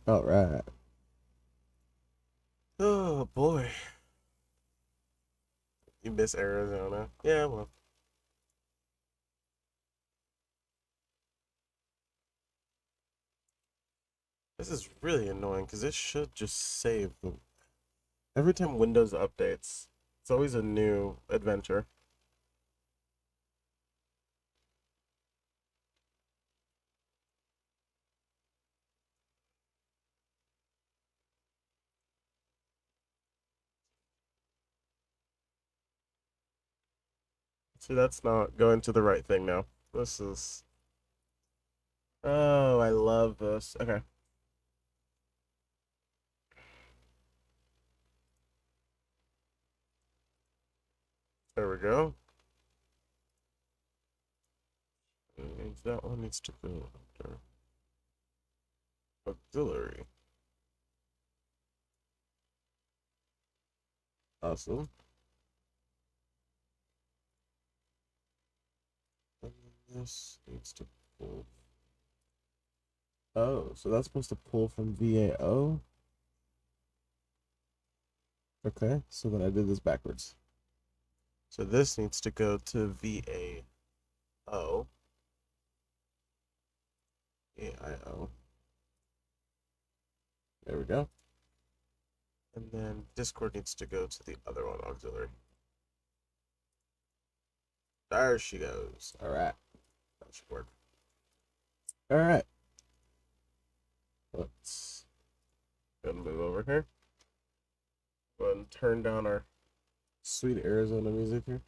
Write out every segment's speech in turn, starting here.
All right. Oh boy, you miss Arizona. Yeah, well, this is really annoying because this should just save the. Every time Windows updates, it's always a new adventure. See, that's not going to the right thing now. This is. Oh, I love this. Okay, there we go. That one needs to go under auxiliary. Awesome. And then this needs to pull. Oh, so that's supposed to pull from VAO? Okay, so then I did this backwards. So this needs to go to VAO. AIO. There we go. And then Discord needs to go to the other one, auxiliary. There she goes. All right. That should work. All right. Let's go and move over here. Go ahead and turn down our sweet Arizona music here.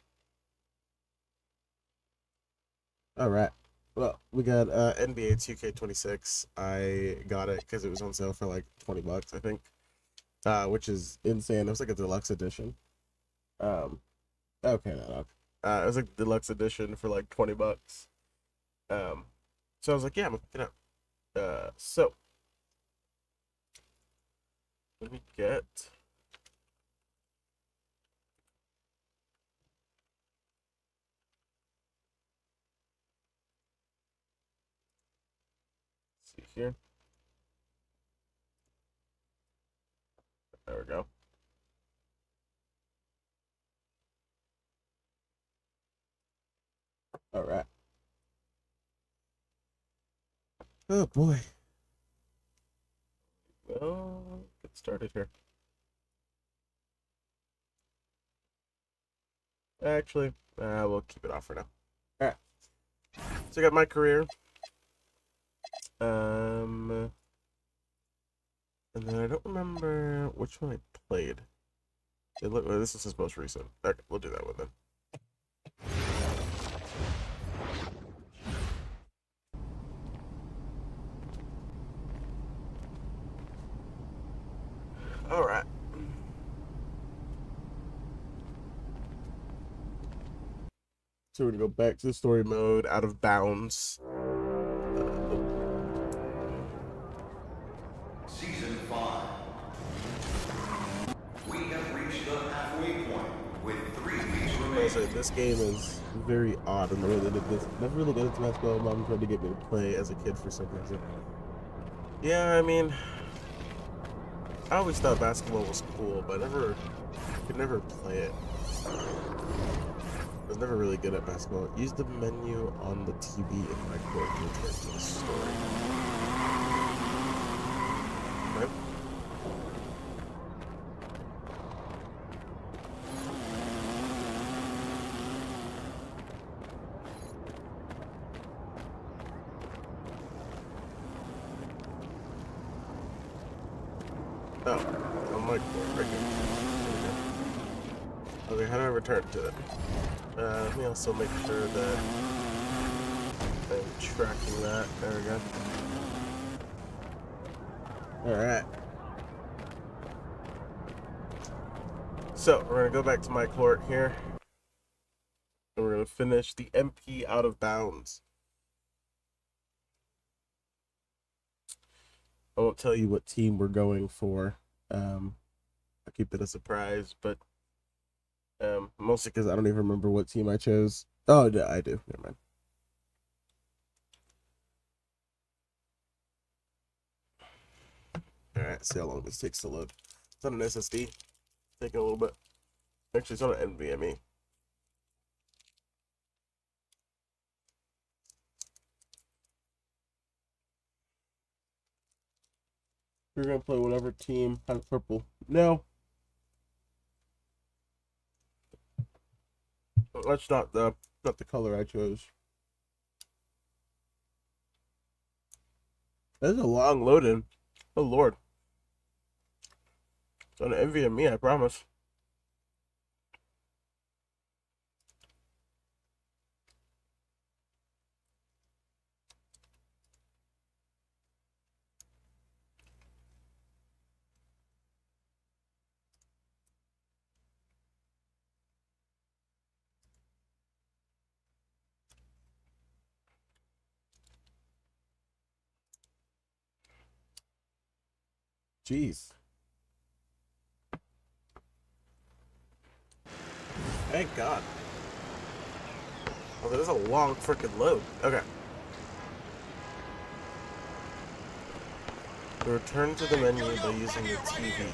All right. Well, we got NBA 2K26. I got it because it was on sale for like 20 bucks, I think, which is insane. It was like a deluxe edition. Um, okay, no. It was like deluxe edition for like 20 bucks. Um, so I was like, yeah, I'm gonna pick it up. So let me get. See here. There we go. All right. Oh boy. Well, get started here. Actually, we'll keep it off for now. All right. So I got my career. Um, and then I don't remember which one I played. Well, this is his most recent. Okay, we'll do that one then. All right. So we're gonna go back to the story mode, out of bounds. Oh, Season 5. We have reached the halfway point with 3 weeks I'll remaining. say this game is very odd in the way that it is. Never really got into basketball. Mom tried to get me to play as a kid for some reason. Yeah, I mean, I always thought basketball was cool, but could never play it. I was never really good at basketball. Use the menu on the TV in my court to return to the story. Okay. Oh, on my court, right here. There we go. Okay, how do I return to it? Let me also make sure that I'm tracking that. There we go. Alright. So, we're going to go back to my court here. And we're going to finish the MP out of bounds. I won't tell you what team we're going for. I'll keep it a surprise, but mostly because I don't even remember what team I chose. Oh, no, I do. Never mind. Alright, see how long this takes to load. It's on an SSD. Taking a little bit. Actually, it's on an NVMe. We're gonna play whatever team has purple. No. That's not the color I chose. That's a long load-in. Oh lord. It's on an NVMe, I promise. Jeez. Thank God. Oh, that is a long freaking load. Okay. Return to the menu by using the TV.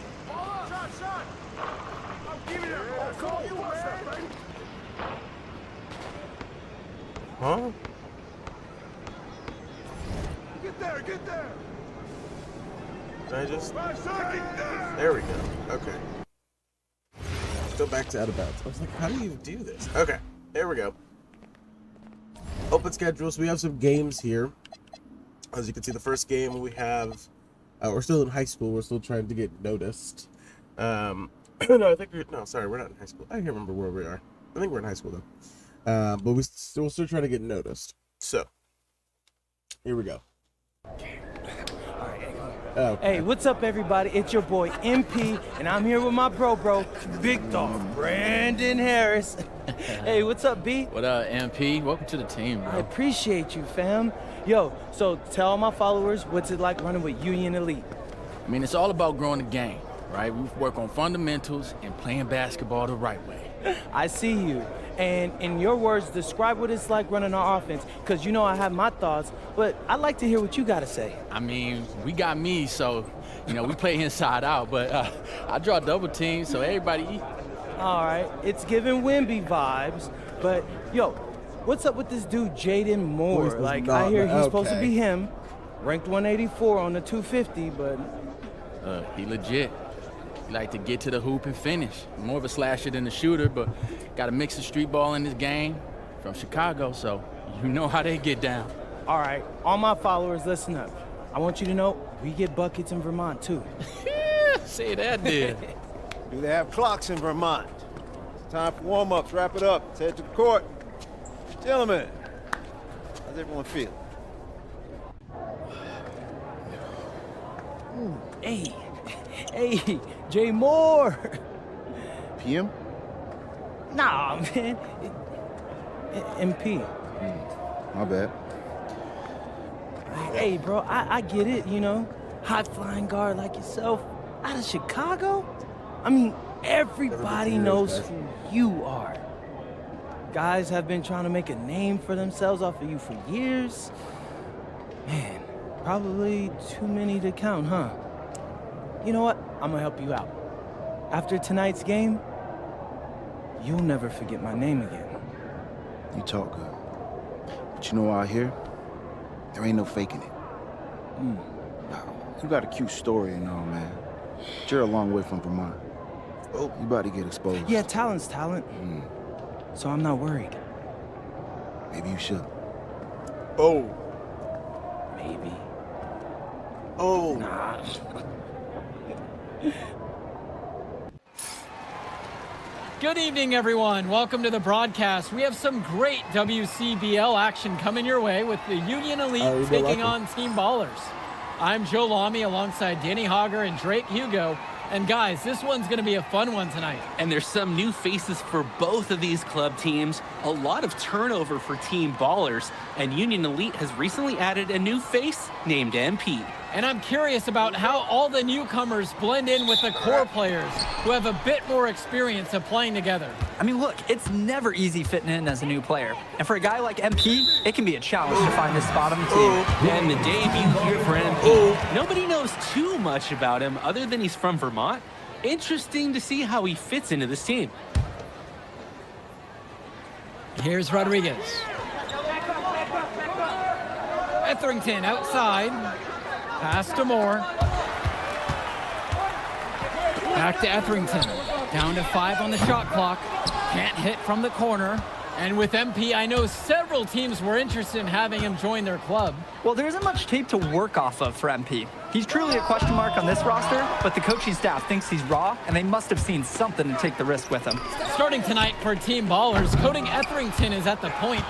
Huh? Get there, get there! Did I just... There we go. Okay. Go back to out of bounds. I was like, how do you do this? Okay. There we go. Open schedules. We have some games here. As you can see, the first game we have... we're still in high school. We're still trying to get noticed. No, I think we're... No, sorry. We're not in high school. I can't remember where we are. I think we're in high school, though. But we're still trying to get noticed. So, here we go. Oh. Hey, what's up, everybody? It's your boy MP, and I'm here with my bro, Big Dog Brandon Harris. Hey, what's up, B? What up, MP? Welcome to the team, I bro. appreciate you, fam. Yo, so tell all my followers what's it like running with Union Elite. I mean, it's all about growing the game, right? We work on fundamentals and playing basketball the right way. I see you. And in your words, describe what it's like running our offense, because you know I have my thoughts, but I'd like to hear what you got to say. I mean, we got me, so, you know, we play inside out, but I draw double teams, so everybody eat. All right, it's giving Wimby vibes, but yo, what's up with this dude, Jaden Moore? Like, I hear he's supposed to be him, ranked 184 on the 250, but... He legit. He like to get to the hoop and finish. More of a slasher than a shooter, but got a mix of street ball in this game. From Chicago, so you know how they get down. All right, all my followers, listen up. I want you to know we get buckets in Vermont, too. Say that, did. Do they have clocks in Vermont? Time for warm-ups. Wrap it up. Let's head to the court. Gentlemen, how's everyone feel? Hey, Jay Moore. PM? Nah, man. MP. My bad. Hey, bro, I get it, you know. High-flying guard like yourself out of Chicago? I mean, everybody knows who you are. Guys have been trying to make a name for themselves off of you for years. Man, probably too many to count, huh? You know what? I'm gonna help you out. After tonight's game, you'll never forget my name again. You talk good. But you know out here, there ain't no faking it. You got a cute story and all, man. But you're a long way from Vermont. Oh, you about to get exposed. Yeah, talent's talent. So I'm not worried. Maybe you should. Oh. Maybe. Oh. Nah. Good evening, everyone. Welcome to the broadcast. We have some great WCBL action coming your way with the Union Elite taking on Team Ballers. I'm Joe Lamy alongside Danny Hogger and Drake Hugo. And guys, this one's going to be a fun one tonight. And there's some new faces for both of these club teams, a lot of turnover for Team Ballers, and Union Elite has recently added a new face named MP. And I'm curious about how all the newcomers blend in with the core players who have a bit more experience of playing together. I mean, look, it's never easy fitting in as a new player. And for a guy like MP, it can be a challenge to find his spot on the team. And the debut year for MP, nobody knows too much about him other than he's from Vermont. Interesting to see how he fits into this team. Here's Rodriguez. Etherington outside. Pass to Moore. Back to Etherington. Down to 5 on the shot clock. Can't hit from the corner. And with MP, I know several teams were interested in having him join their club. Well, there isn't much tape to work off of for MP. He's truly a question mark on this roster, but the coaching staff thinks he's raw, and they must have seen something to take the risk with him. Starting tonight for Team Ballers, Cody Etherington is at the point.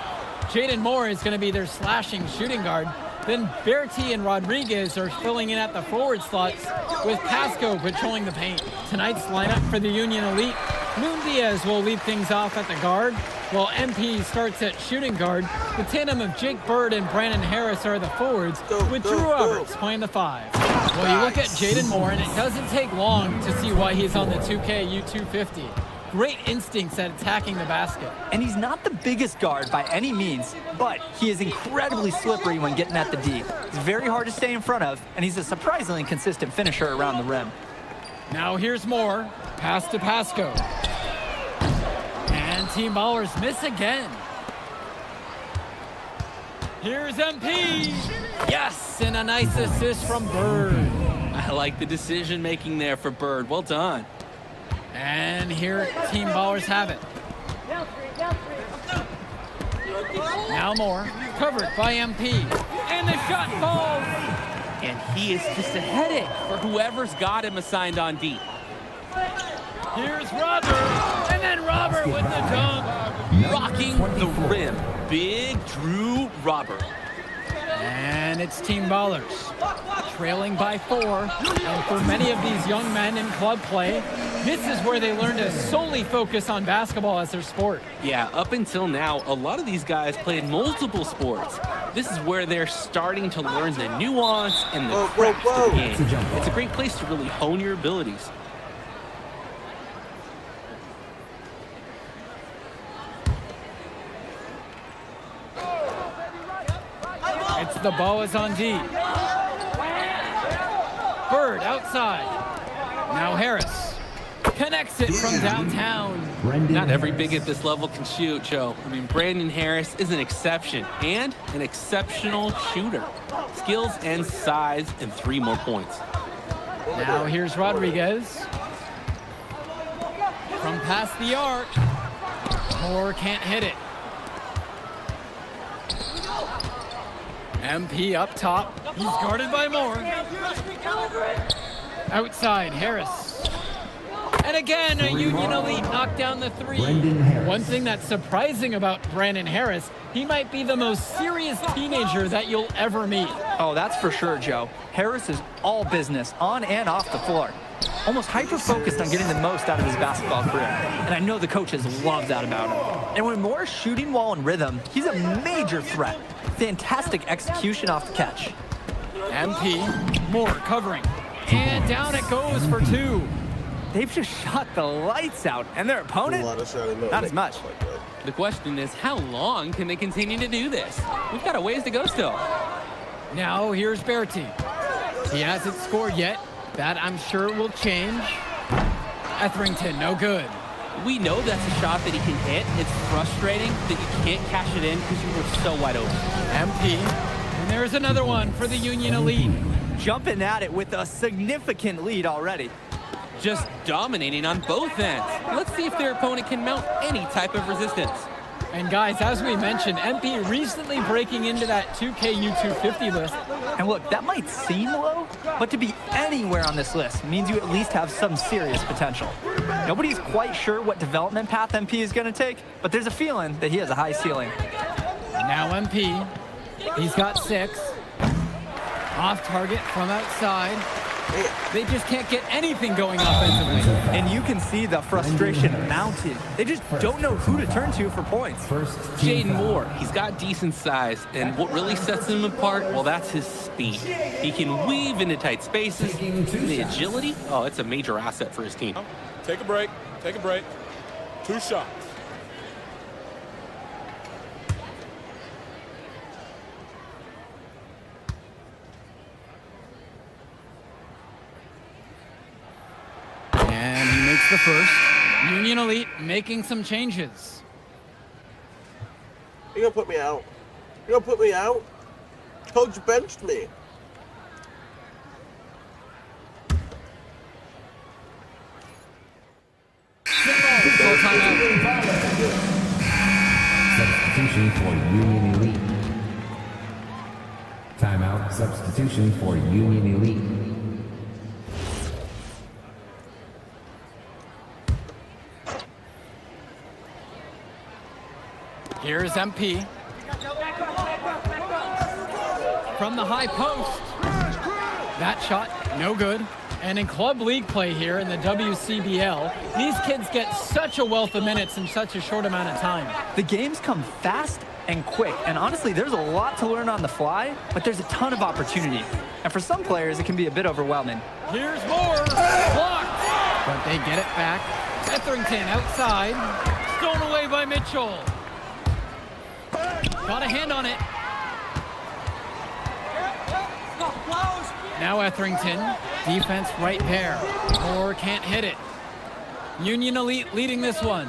Jaden Moore is going to be their slashing shooting guard. Then Berti and Rodriguez are filling in at the forward slots, with Pasco patrolling the paint. Tonight's lineup for the Union Elite: Moon Diaz will lead things off at the guard, while MP starts at shooting guard. The tandem of Jake Bird and Brandon Harris are the forwards, with Drew Roberts playing the 5. Well, you look at Jaden Moore, and it doesn't take long to see why he's on the 2K U250. Great instincts at attacking the basket. And he's not the biggest guard by any means, but he is incredibly slippery when getting at the D. He's very hard to stay in front of, and he's a surprisingly consistent finisher around the rim. Now here's Moore. Pass to Pasco. And Team Ballers miss again. Here's MP. Yes, and a nice assist from Bird. I like the decision making there for Bird. Well done. And here Team Ballers have it. Now Moore, covered by MP. And the shot falls. And he is just a headache for whoever's got him assigned on D. Here's Robert. And then Robert with the dunk. Rocking the rim. Big Drew Robert. And it's Team Ballers, trailing by 4. And for many of these young men in club play, this is where they learn to solely focus on basketball as their sport. Yeah, up until now, a lot of these guys played multiple sports. This is where they're starting to learn the nuance and the craft of the game. It's a great place to really hone your abilities. It's the ball is on D. Bird outside. Now Harris connects it from downtown. Not every big at this level can shoot, Joe. I mean, Brandon Harris is an exception and an exceptional shooter. Skills and size and 3 more points. Now here's Rodriguez. From past the arc. Moore can't hit it. MP up top. He's guarded by Moore. Outside, Harris. And again, a Union Elite knocked down the 3. One thing that's surprising about Brandon Harris, he might be the most serious teenager that you'll ever meet. Oh, that's for sure, Joe. Harris is all business, on and off the floor. Almost hyper-focused on getting the most out of his basketball career. And I know the coaches love that about him. And when Moore's shooting while in rhythm, he's a major threat. Fantastic execution off the catch. MP, Moore covering. And down it goes for 2. They've just shot the lights out, and their opponent, not as much. The question is, how long can they continue to do this? We've got a ways to go still. Now here's Berti. He hasn't scored yet. That I'm sure will change. Etherington, no good. We know that's a shot that he can hit. It's frustrating that you can't cash it in because you were so wide open. MP. And there's another one for the Union Elite. Jumping at it with a significant lead already. Just dominating on both ends. Let's see if their opponent can mount any type of resistance. And guys, as we mentioned, MP recently breaking into that 2K U250 list. And look, that might seem low, but to be anywhere on this list means you at least have some serious potential. Nobody's quite sure what development path MP is going to take, but there's a feeling that he has a high ceiling. And now MP, he's got 6. Off target from outside. They just can't get anything going offensively. And you can see the frustration mounted. They just don't know who to turn to for points. Jaden Moore, he's got decent size, and what really sets him apart, well, that's his speed. He can weave into tight spaces. The agility, oh, it's a major asset for his team. Take a break. Take a break. 2 shots. And he makes the first. Union Elite making some changes. You gonna put me out? You gonna put me out? Coach benched me. Full timeout. Substitution for Union Elite. Timeout. Substitution for Union Elite. Here's MP. From the high post. That shot, no good. And in club league play here in the WCBL, these kids get such a wealth of minutes in such a short amount of time. The games come fast and quick, and honestly, there's a lot to learn on the fly, but there's a ton of opportunity. And for some players, it can be a bit overwhelming. Here's more. Blocked. But they get it back. Etherington outside. Stolen away by Mitchell. Got a hand on it. Now Etherington, defense right there. Or can't hit it. Union Elite leading this one.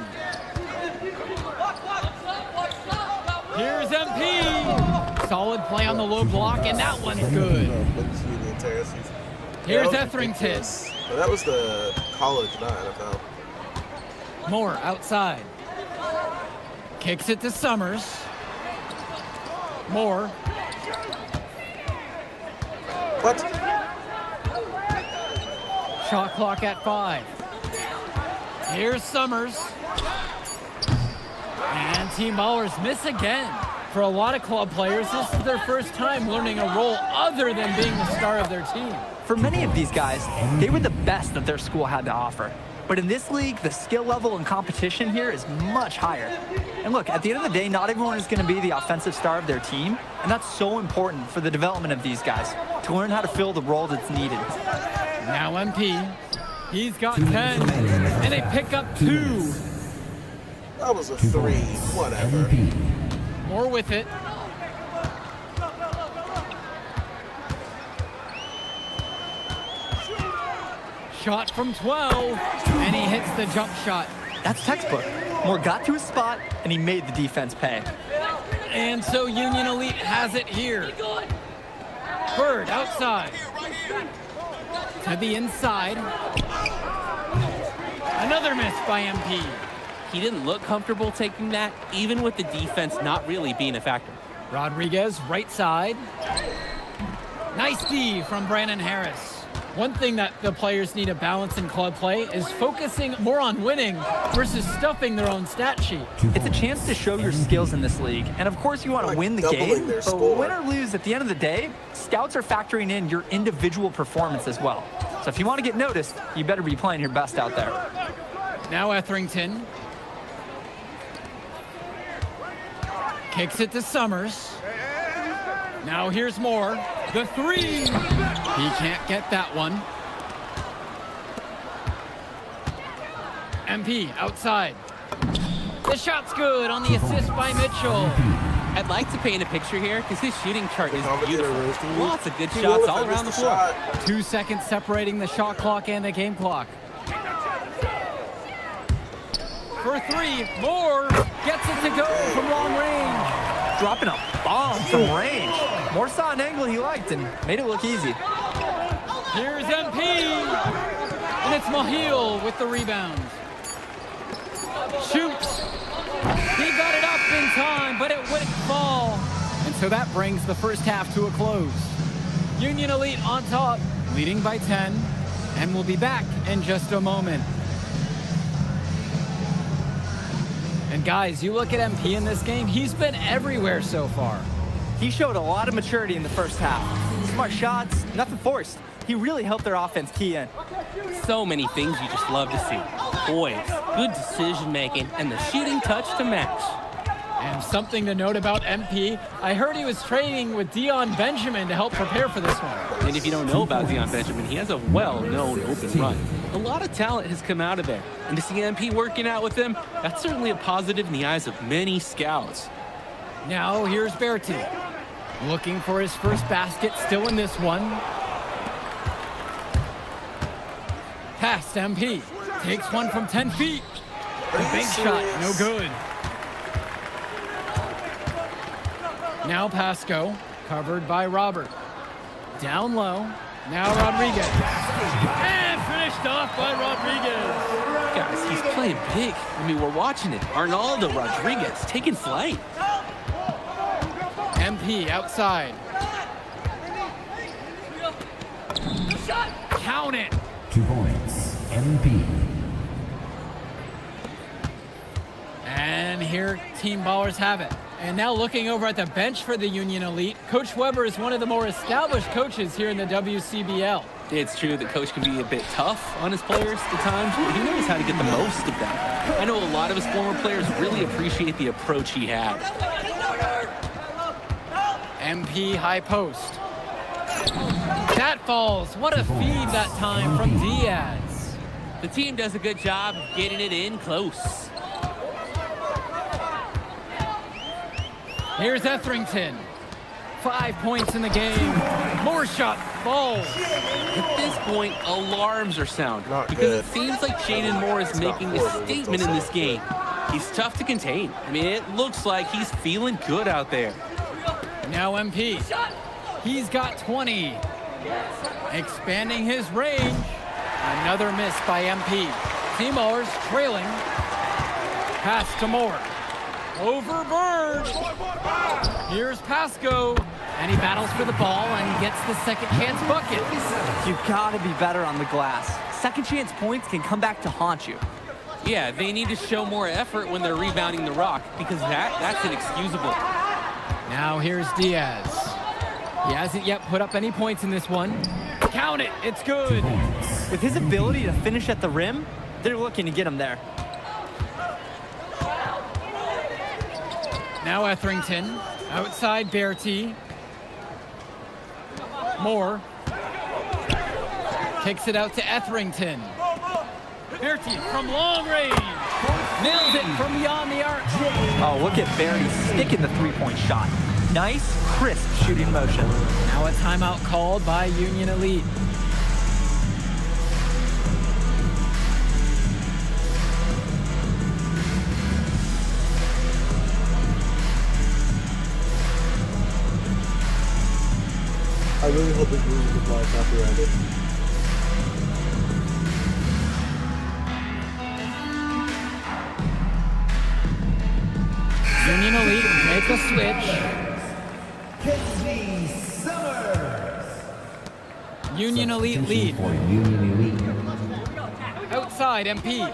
Here's MP. Solid play on the low block, and that one's good. Here's Etherington. But that was the college, not NFL. Moore outside. Kicks it to Summers. Moore. What? Shot clock at 5. Here's Summers. And Team Ballers miss again. For a lot of club players, this is their first time learning a role other than being the star of their team. For many of these guys, they were the best that their school had to offer. But in this league, the skill level and competition here is much higher. And look, at the end of the day, not everyone is going to be the offensive star of their team, and that's so important for the development of these guys, to learn how to fill the role that's needed. Now MP, he's got 10, and they pick up 2. That was a 3, whatever. More with it. Shot from 12, and he hits the jump shot. That's textbook. Moore got to his spot, and he made the defense pay. And so Union Elite has it here. Bird outside. To the inside. Another miss by MP. He didn't look comfortable taking that, even with the defense not really being a factor. Rodriguez, right side. Nice D from Brandon Harris. One thing that the players need to balance in club play is focusing more on winning versus stuffing their own stat sheet. It's a chance to show your skills in this league. And of course you want to win the game, but win or lose, at the end of the day, scouts are factoring in your individual performance as well. So if you want to get noticed, you better be playing your best out there. Now Etherington. Kicks it to Summers. Now here's Moore. The 3. He can't get that one. MP outside. The shot's good on the assist by Mitchell. I'd like to paint a picture here because his shooting chart is beautiful. Lots of good shots all around the floor. 2 seconds separating the shot clock and the game clock. For 3, Moore gets it to go from long range. Dropping a bomb from range. Moore saw an angle he liked and made it look easy. Here's MP. And it's Mahil with the rebound. Shoots. He got it up in time, but it wouldn't fall. And so that brings the first half to a close. Union Elite on top, leading by 10. And we'll be back in just a moment. And guys, you look at MP in this game, he's been everywhere so far. He showed a lot of maturity in the first half. Smart shots, nothing forced. He really helped their offense key in. So many things you just love to see. Poise, good decision making, and the shooting touch to match. And something to note about MP, I heard he was training with Dion Benjamin to help prepare for this one. And if you don't know about Dion Benjamin, he has a well-known open run. A lot of talent has come out of there. And to see MP working out with him, that's certainly a positive in the eyes of many scouts. Now here's Berti. Looking for his first basket, still in this one. Past MP. Takes one from 10 feet. The bank shot, no good. Now Pasco, covered by Robert. Down low. Now Rodriguez. And finished off by Rodriguez. Guys, he's playing big. I mean, we're watching it. Arnaldo Rodriguez taking flight. MP outside. Count it. 2 points. MP. And here Team Ballers have it. And now looking over at the bench for the Union Elite, Coach Weber is one of the more established coaches here in the WCBL. It's true that Coach can be a bit tough on his players at times, but he knows how to get the most of them. I know a lot of his former players really appreciate the approach he had. MP high post. That falls. What a feed that time from Diaz. The team does a good job of getting it in close. Here's Etherington. 5 points in the game. More shot falls. At this point, alarms are sounding because it seems like Jaden Moore is making a statement in this game. He's tough to contain. I mean, it looks like he's feeling good out there. Now MP. He's got 20. Expanding his range. Another miss by MP. Team Ballers trailing. Pass to Moore. Over Bird. Here's Pasco. And he battles for the ball and gets the second chance bucket. You gotta be better on the glass. Second chance points can come back to haunt you. Yeah, they need to show more effort when they're rebounding the rock because that's inexcusable. Now here's Diaz. He hasn't yet put up any points in this one. Count it, it's good. With his ability to finish at the rim, they're looking to get him there. Now Etherington, outside Berti. Moore. Kicks it out to Etherington. Berti from long range. Nails it from beyond the arc. Oh, look at Berti sticking the three-point shot. Nice, crisp shooting motion. Now a timeout called by Union Elite. I really hope this music is not copyrighted. Union Elite make a switch. Union Elite lead. For Union Elite. Outside MP.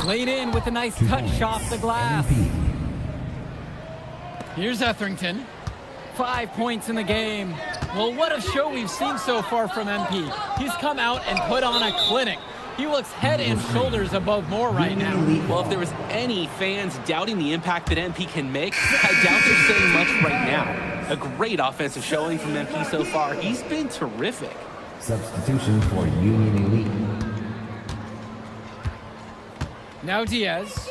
Laid in with a nice touch off the glass. Here's Etherington. 5 points in the game. Well, what a show we've seen so far from MP. He's come out and put on a clinic. He looks head and shoulders above Moore right now. Well, if there was any fans doubting the impact that MP can make, I doubt they're saying much right now. A great offensive showing from MP so far. He's been terrific. Substitution for Union Elite. Now Diaz.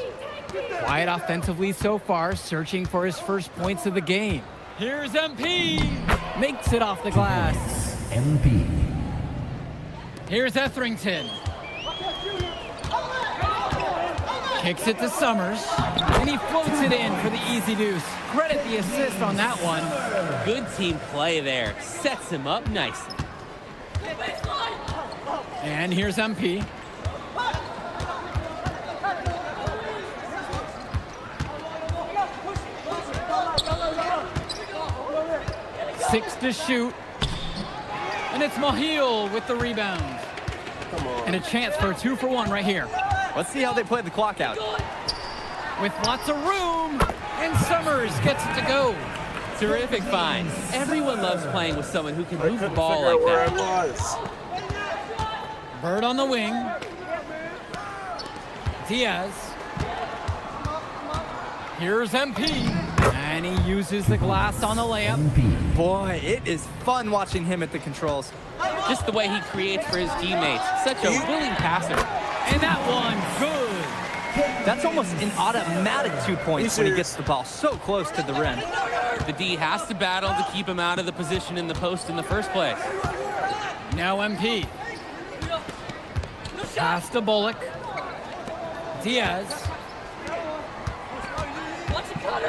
Quiet offensively so far, searching for his first points of the game. Here's MP. Makes it off the glass. MP. Here's Etherington. Kicks it to Summers, and he floats it in for the easy deuce. Credit the assist on that one. Good team play there. Sets him up nicely. And here's MP. Six to shoot. And it's Mahil with the rebound. And a chance for a 2-for-1 right here. Let's see how they play the clock out. With lots of room, and Summers gets it to go. Terrific find. Everyone loves playing with someone who can I move the couldn't ball figure out like where that. I was. Bird on the wing. Diaz. Here's MP. And he uses the glass on the layup. MP. Boy, it is fun watching him at the controls. Just the way he creates for his teammates. Such a willing passer. And that one, good. That's almost an automatic 2 points when he gets the ball so close to the rim. The D has to battle to keep him out of the position in the post in the first place. Now MP. Pass to Bullock. Diaz.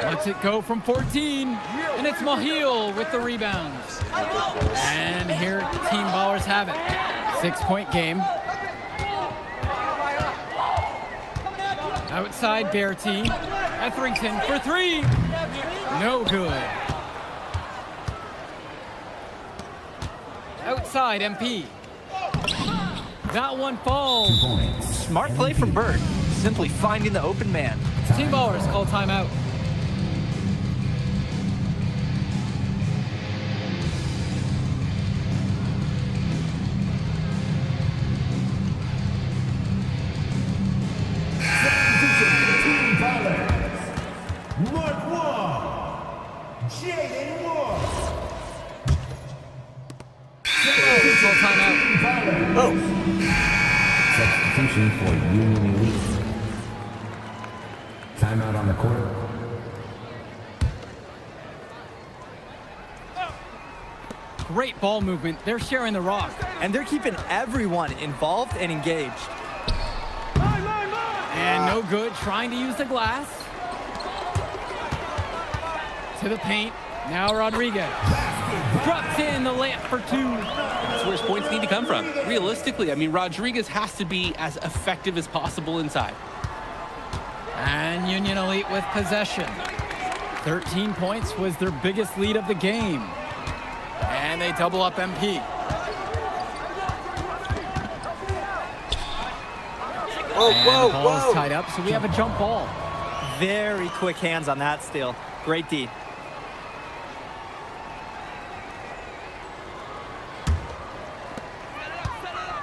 Lets it go from 14. And it's Mahil with the rebounds. And here Team Ballers have it. 6-point game. Outside Bertie. Etherington for three. No good. Outside MP. That one falls. 2 points. Smart play from Bird, simply finding the open man. Team Ballers call timeout. Mark Wall, Jaden Moore. Call timeout. Oh, Substitution for Union Elite. Timeout on the court. Great ball movement. They're sharing the rock. And they're keeping everyone involved and engaged. And no good. Trying to use the glass. To the paint. Now Rodriguez. Drops in the layup for two. That's where his points need to come from. Realistically, I mean, Rodriguez has to be as effective as possible inside. And Union Elite with possession. 13 points was their biggest lead of the game. And they double up MP. whoa, And the ball is whoa. tied up, so we have a jump ball. Very quick hands on that steal. Great D.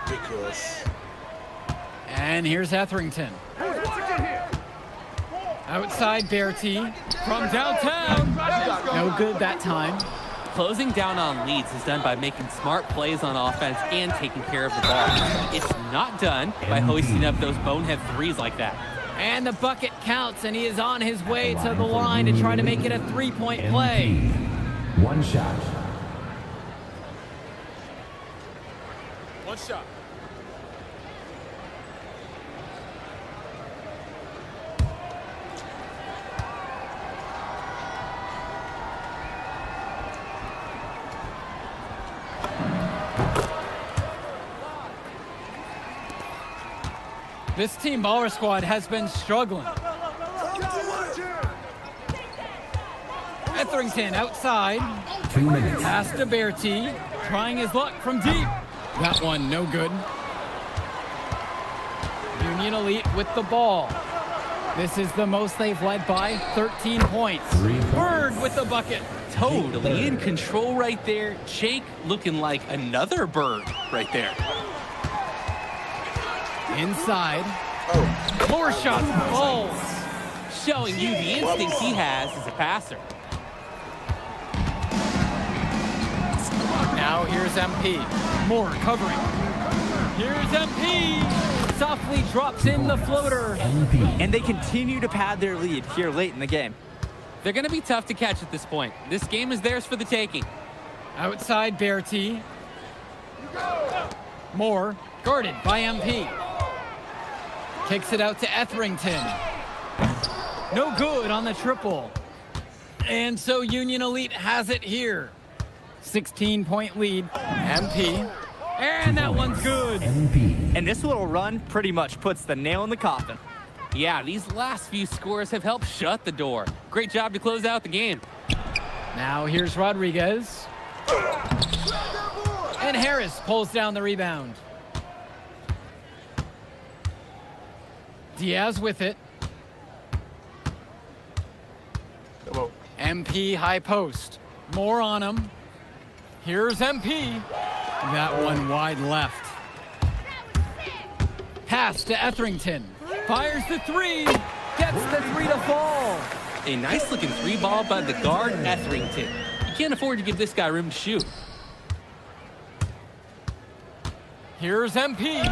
Ridiculous. And here's Etherington. Outside Bertie from downtown. No good that time. Closing down on leads is done by making smart plays on offense and taking care of the ball. It's not done by hoisting up those bonehead threes like that. And the bucket counts, and he is on his way to the line to try to make it a three-point play. MP. 1 shot. One shot. This Team Baller squad has been struggling. Etherington outside. 2 minutes. Pass to Bertie. Trying his luck from deep. That one no good. Union Elite with the ball. This is the most they've led by, 13 points. 3 points. Bird with the bucket. Totally in control right there. Jake looking like another bird right there. Inside. More shots falls. Showing you the instincts he has as a passer. Now here's MP. More covering. Here's MP. Softly drops in the floater. MP. And they continue to pad their lead here late in the game. They're going to be tough to catch at this point. This game is theirs for the taking. Outside Bertie. Moore, guarded by MP. Kicks it out to Etherington. No good on the triple. And so Union Elite has it here. 16-point lead, MP. And that one's good. MP. And this little run pretty much puts the nail in the coffin. Yeah, these last few scores have helped shut the door. Great job to close out the game. Now here's Rodriguez. And Harris pulls down the rebound. Diaz with it. Come on. MP high post. More on him. Here's MP. That one wide left. Pass to Etherington. Fires the three. Gets the three to fall. A nice looking three ball by the guard, Etherington. You can't afford to give this guy room to shoot. Here's MP.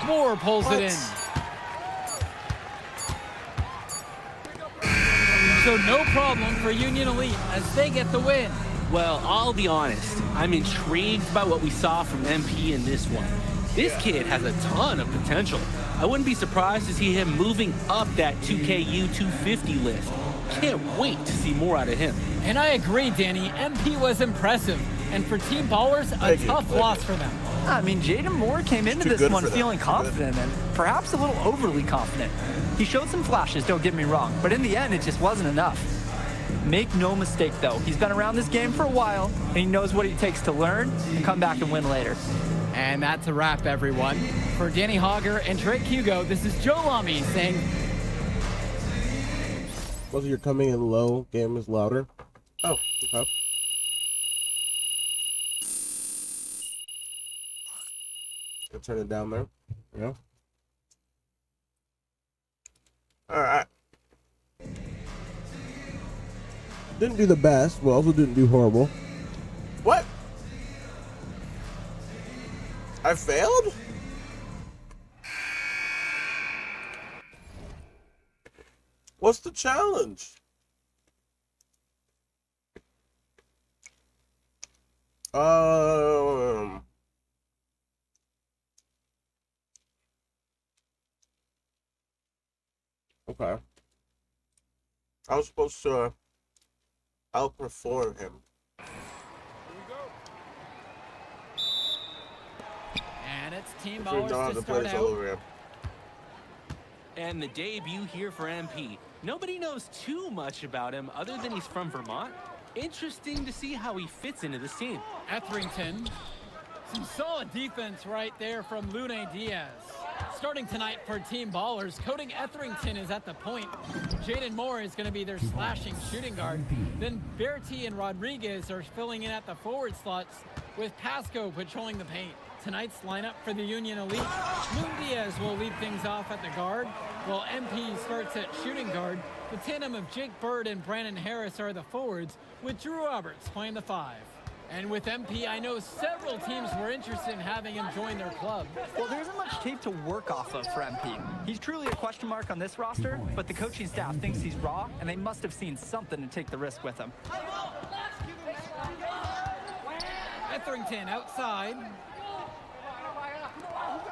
Moore pulls it in. So no problem for Union Elite as they get the win. Well, I'll be honest. I'm intrigued by what we saw from MP in this one. This kid has a ton of potential. I wouldn't be surprised to see him moving up that 2KU 250 list. Can't wait to see more out of him. And I agree, Danny. MP was impressive. And for Team Ballers, a tough loss for them. I mean, Jaden Moore came into this one feeling confident and perhaps a little overly confident. He showed some flashes, don't get me wrong, but in the end, it just wasn't enough. Make no mistake, though, he's been around this game for a while, and he knows what it takes to learn and come back and win later. And that's a wrap, everyone. For Danny Hogger and Drake Hugo, this is Joe Lamy saying... Whether you're coming in low, game is louder. Oh, okay. I'll turn it down there. Yeah. Alright. Didn't do the best, but also didn't do horrible. What? I failed? What's the challenge? Okay. I was supposed to outperform him. And it's Team Ballers to start out. And the debut here for MP. Nobody knows too much about him other than he's from Vermont. Interesting to see how he fits into this team. Etherington. Some solid defense right there from Lune Diaz. Starting tonight for Team Ballers, Cody Etherington is at the point. Jaden Moore is going to be their slashing shooting guard. Then Berti and Rodriguez are filling in at the forward slots with Pasco patrolling the paint. Tonight's lineup for the Union Elite. Lune Diaz will lead things off at the guard, while MP starts at shooting guard. The tandem of Jake Bird and Brandon Harris are the forwards, with Drew Roberts playing the 5. And with MP, I know several teams were interested in having him join their club. Well, there isn't much tape to work off of for MP. He's truly a question mark on this roster, but the coaching staff thinks he's raw, and they must have seen something to take the risk with him. Etherington outside.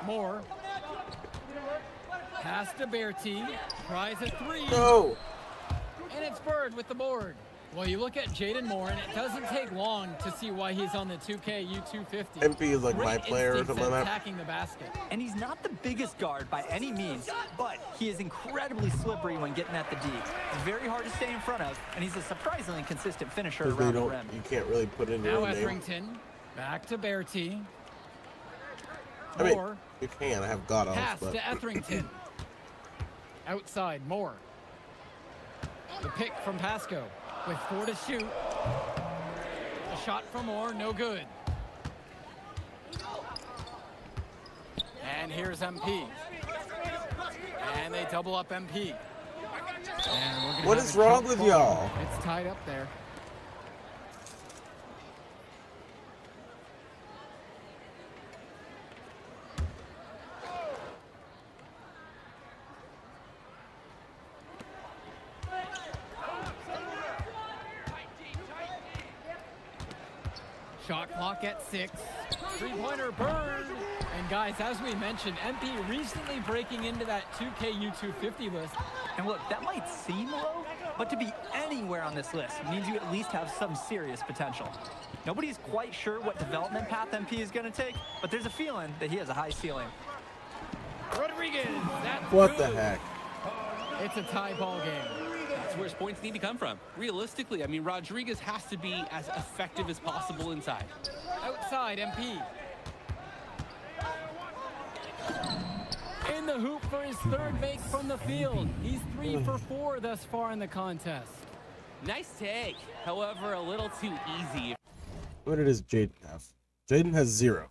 Moore. Pass to Berti. Tries a 3. No. And it's Bird with the board. Well, you look at Jaden Moore, and it doesn't take long to see why he's on the 2KU 250. MP is like my player or something like that. Attacking the basket. And he's not the biggest guard by any means, but he is incredibly slippery when getting at the D. He's very hard to stay in front of, and he's a surprisingly consistent finisher around the rim. You can't really put in your Now own name. Etherington, back to Berti. I mean, Moore. you can. I have God off, Pass but... to Etherington. Outside, Moore. The pick from Pasco with 4 to shoot. A shot from Moore, no good. And here's MP. And they double up MP. And what is wrong with y'all? It's tied up there. Shot clock at 6. Three-pointer burn. And guys, as we mentioned, MP recently breaking into that 2KU 250 list. And look, that might seem low, but to be anywhere on this list means you at least have some serious potential. Nobody's quite sure what development path MP is going to take, but there's a feeling that he has a high ceiling. Rodriguez, that's What good. the heck? It's a tie ball game. That's where his points need to come from. Realistically, I mean, Rodriguez has to be as effective as possible inside. Outside, MP. In the hoop for his 3rd make from the field. He's 3 for 4 thus far in the contest. Nice take. However, a little too easy. What does Jaden have? Jaden has 0.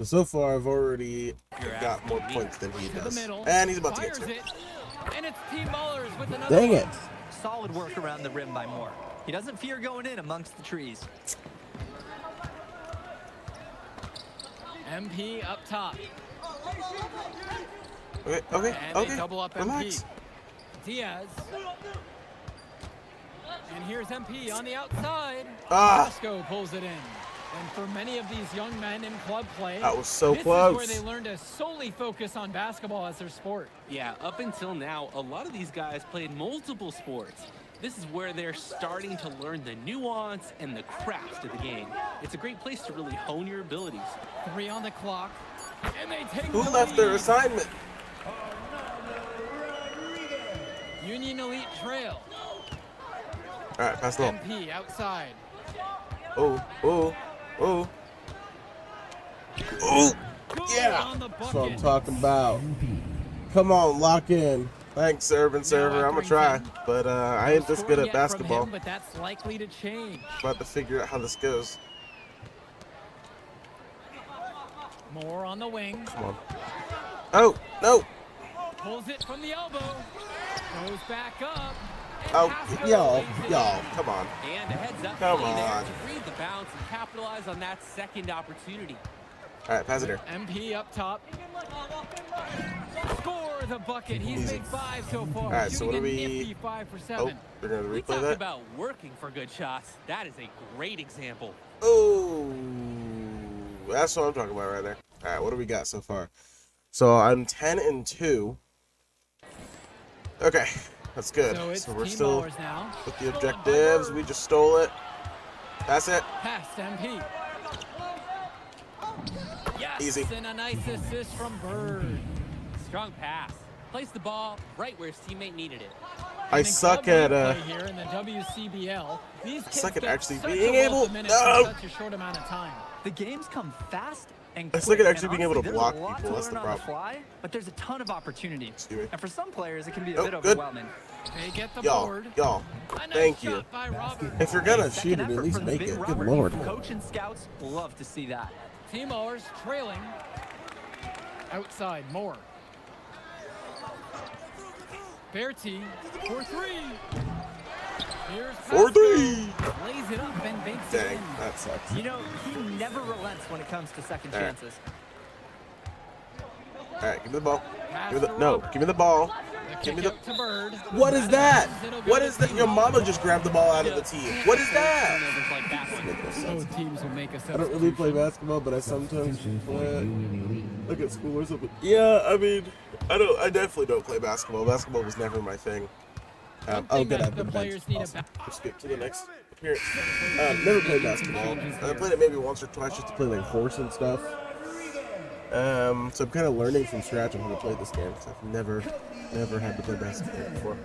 So far, I've already got more points than he does. And he's about to get 2. And it's Team Ballers with another Dang one. it. Solid work around the rim by Moore. He doesn't fear going in amongst the trees. MP up top. Okay, And they okay. double up Relax. MP. Diaz. And here's MP on the outside. Ah. Brasco pulls it in. And for many of these young men in club play, That was so this close. is where they learn to solely focus on basketball as their sport. Yeah, up until now, a lot of these guys played multiple sports. This is where they're starting to learn the nuance and the craft of the game. It's a great place to really hone your abilities. 3 on the clock. And they take Who the left their lead. assignment? Union Elite trail. All right, pass the ball. MP outside. Oh, oh, oh. Oh, Good yeah. on the That's what I'm bucket. talking about. Come on, lock in. Thanks, Urban Server. I'm going to try. But I ain't this good Scoring at yet from basketball. him, but that's likely to change. About to figure out how this goes. More on the wing. Come on. Oh, no. Pulls it from the elbow. Goes back up. and Oh, Pasco y'all, lays it y'all. in. Come on. And a heads up Come play there on. to read the bounce and capitalize on that second opportunity. All right, pass it here. MP up top. Score the bucket. He's Easy. made 5 so far. All right, so what Shooting do a we- nifty 5 for Oh, 7. we're going to We replay talk that. about working for good shots. That is a great example. Oh, that's what I'm talking about right there. All right, what do we got so far? So I'm 10-2. Okay, that's good. So it's we're Team still Ballers now. with the objectives. We just stole it. That's it. Past MP. Yes, Easy. and a nice assist from Bird. Strong pass. Placed the ball right where his teammate needed it. I And in suck club at play here in the WCBL. These kids suck at get actually such being a wealth able- of minutes No. in such a short amount of time. The games come fast and I quick. suck at actually and being able to honestly, block there's a lot people, to that's the learn on the problem. fly, but there's a ton of opportunity. Excuse me. And for some players, it can be a Oh, bit good. overwhelming. They get the y'all, board. y'all. A nice Thank you. shot by Robert. If you're gonna Second shoot it, at effort least from the make big it. Good Robert. lord. Coach and scouts love to see that. Team Ballers trailing. Outside, Moore. Berti for 3. Here's For 3. Pasco. Lays it up and banks it Dang, in. that sucks. You know, he never relents when it comes to second All right. chances. All right, give me the ball. Pass Give me to the, no, Robert. give me the ball. The Give me kick the. out to Bird. What is that? It'll go What to is that? Team Your mama Ballers. just grabbed the ball out of the tee. What is that? Turnovers like that one. Make no sense. Both teams will make a I don't really play substitution. basketball, but I sometimes Substitution for play. Union Elite. Look at school or something. Yeah, I mean, I definitely don't play basketball. Basketball was never my thing. One Oh, thing good. that I've the been players benched. need Awesome. a We'll skip to the next appearance. Never played basketball. I played it maybe once or twice just to play like horse and stuff. So I'm kind of learning from scratch on how to play this game because I've never had to play basketball before.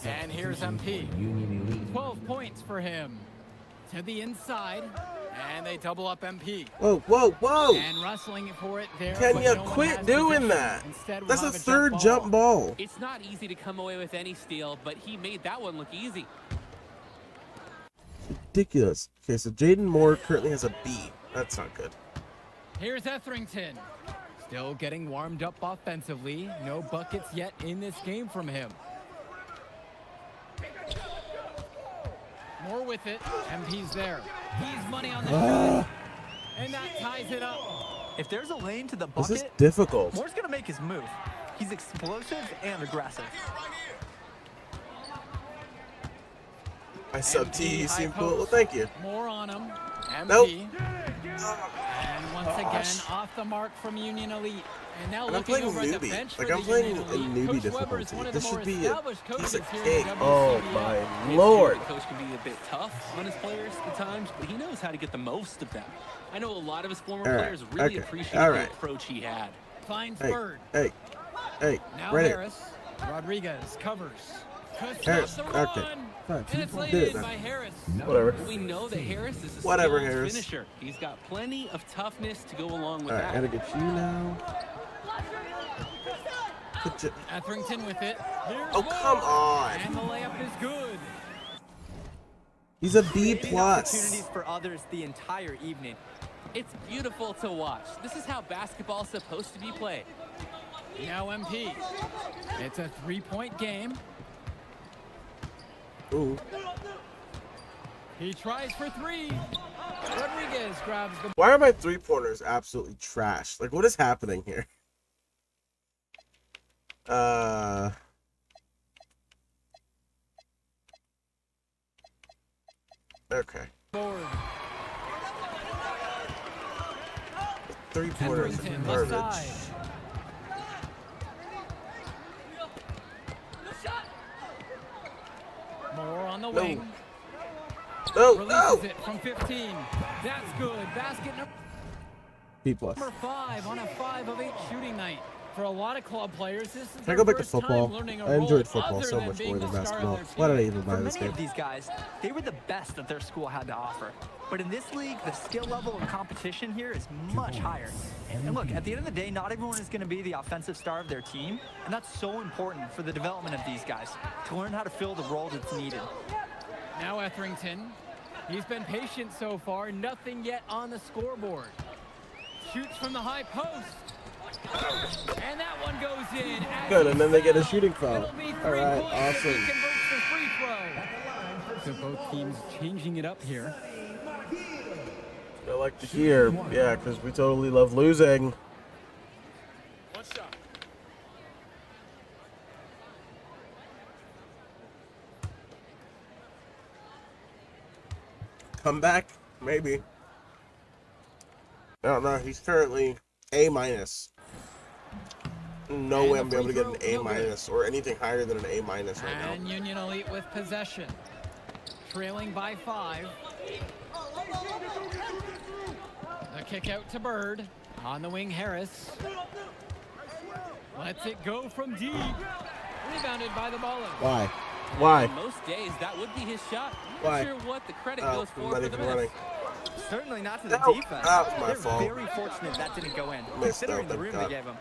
And here's MP. Union Elite. 12 points for him. To the inside. And they double up MP. Whoa, whoa, whoa! And wrestling for it there. Can but you no one quit has doing possession. that? Instead, we'll That's a have third jump ball. It's not easy to come away with any steal, but he made that one look easy. Ridiculous. Okay, so Jaden Moore currently has a B. That's not good. Here's Etherington. Still getting warmed up offensively. No buckets yet in this game from him. More with it. MP's there. He's money on the shot. And that ties it up. If there's a lane to the This bucket, is difficult. Moore's going to make his move. He's explosive and aggressive. I sub MP T, you high seem cool. Well, post. thank you. More on him. MP. Nope. And once again, off the mark from Union Elite. And now And I'm looking playing over at the newbie. bench Like, for I'm the playing Union a Elite. newbie Coach Weber is difficulty. one of This the should more be a established piece coaches of here cake. in the Oh WCBL. my It's lord. true, the coach can be a bit tough on his players at times, but he knows how to get the most of them. I know a lot of his former All right, players really okay, appreciate all the right. approach he had. Finds Hey, Bird. hey, hey, Now right here. Harris. Rodriguez covers. Cuts Harris, off the okay. run. Fine, And it's laid do it in then. by Harris. Whatever. We know that Harris is a Whatever, skilled Harris. finisher. He's got plenty of toughness to go along with Alright, I that. gotta get you now. Etherington with it. Here's Oh, come on. And the layup is good. He's a B Creating plus. Opportunities for others the entire evening. It's beautiful to watch. This is how basketball's supposed to be played. Now MP. It's a 3-point game. Ooh. He tries for 3. Rodriguez grabs the Why are my 3-pointers absolutely trash? Like, what is happening here? Okay. board. 3-pointers Etherington, are left garbage. side. Moore on the wing. No, Releases no. it from 15. That's good. Basket B plus. number 5 on a 5 of 8 shooting night. For a lot of club players, this is Can I their go back to first time football? learning a I enjoyed role football other so than much being more than the star of basketball. their Why did I team. even buy For this many game? of these guys, they were the best that their school had to offer. But in this league, the skill level and competition here is much higher. And look, at the end of the day, not everyone is going to be the offensive star of their team, and that's so important for the development of these guys, to learn how to fill the role that's needed. Now Etherington. He's been patient so far. Nothing yet on the scoreboard. Shoots from the high post. And that one goes in. Good, and then they get a shooting foul. It'll be 3 All right, points if he awesome. converts the free throw. So both teams changing it up here. I like to hear, yeah, because we totally love losing. One shot. Come back, maybe. I don't know. He's currently A minus. No And way the I'm gonna be able to get an free A throw, no good. minus or anything higher than an A minus right now. And Union Elite with possession. Trailing by 5. A kick out to Bird. On the wing, Harris. Lets it go from deep. Rebounded by the baller. Why? Why? Most days, that would be his shot. I'm Why? not sure what the credit Oh, goes I'm for not the even miss. running. Certainly not to the No, defense. that was my They're fault. very fortunate that didn't go in, Missed considering out the the room cut. they gave him.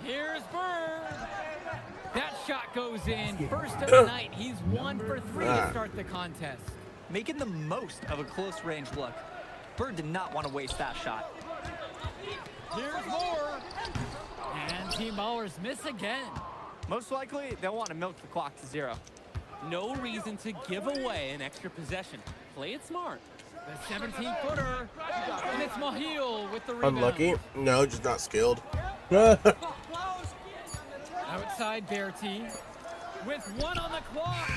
Here's Bird. That shot goes in. First of the night. He's 1 for 3 to start the contest. Making the most of a close range look. Bird did not want to waste that shot. Here's Moore. And Team Ballers miss again. Most likely, they'll want to milk the clock to 0. No reason to give away an extra possession. Play it smart. The 17-footer. And it's Mahil with the rebound. Unlucky? No, just not skilled. Outside Bertie. With 1 on the clock.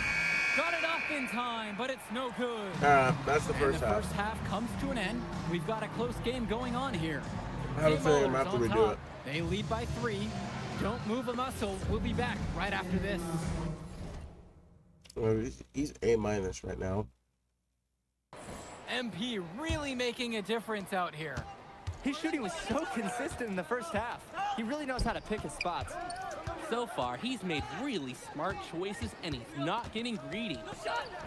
Got it up in time, but it's no good. That's the And first the half. first half comes to an end. We've got a close game going on here. I have a Team feeling I'm Ballers gonna have to on redo top. it. They lead by 3. Don't move a muscle. We'll be back right after this. Well, he's A minus right now. MP really making a difference out here. His shooting was so consistent in the first half. He really knows how to pick his spots. So far, he's made really smart choices, and he's not getting greedy.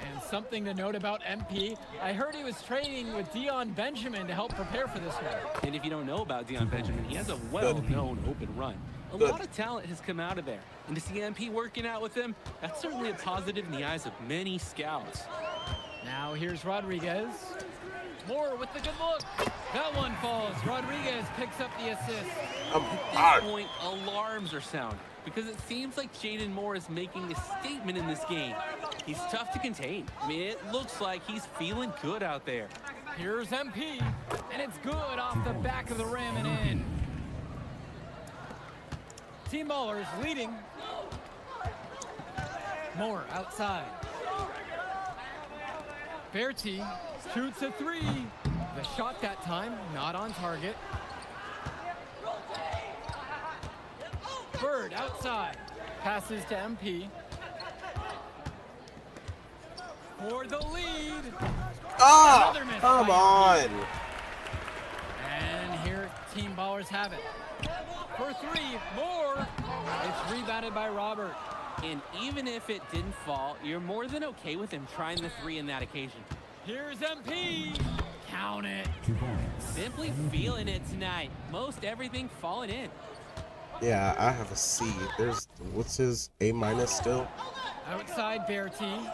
And something to note about MP, I heard he was training with Dion Benjamin to help prepare for this one. And if you don't know about Dion Benjamin, he has a well-known open run. A Good. lot of talent has come out of there. And to see MP working out with him, that's certainly a positive in the eyes of many scouts. Now here's Rodriguez. Moore with the good look. That one falls. Rodriguez picks up the assist. At this point, alarms are sounding because it seems like Jaden Moore is making a statement in this game. He's tough to contain. I mean, it looks like he's feeling good out there. Here's MP, and it's good off the back of the rim and in. Team Ballers leading. Moore outside. Bertie shoots a 3. The shot that time, not on target. Bird outside. Passes to MP. For the lead. Oh, Another miss come by on. And here Team Ballers have it. For 3, Moore. It's rebounded by Robert. And even if it didn't fall, you're more than okay with him trying the 3 in that occasion. Here's MP. Count it. Simply feeling it tonight. Most everything falling in. Yeah, I have a C. There's what's his A minus still? Outside Berti.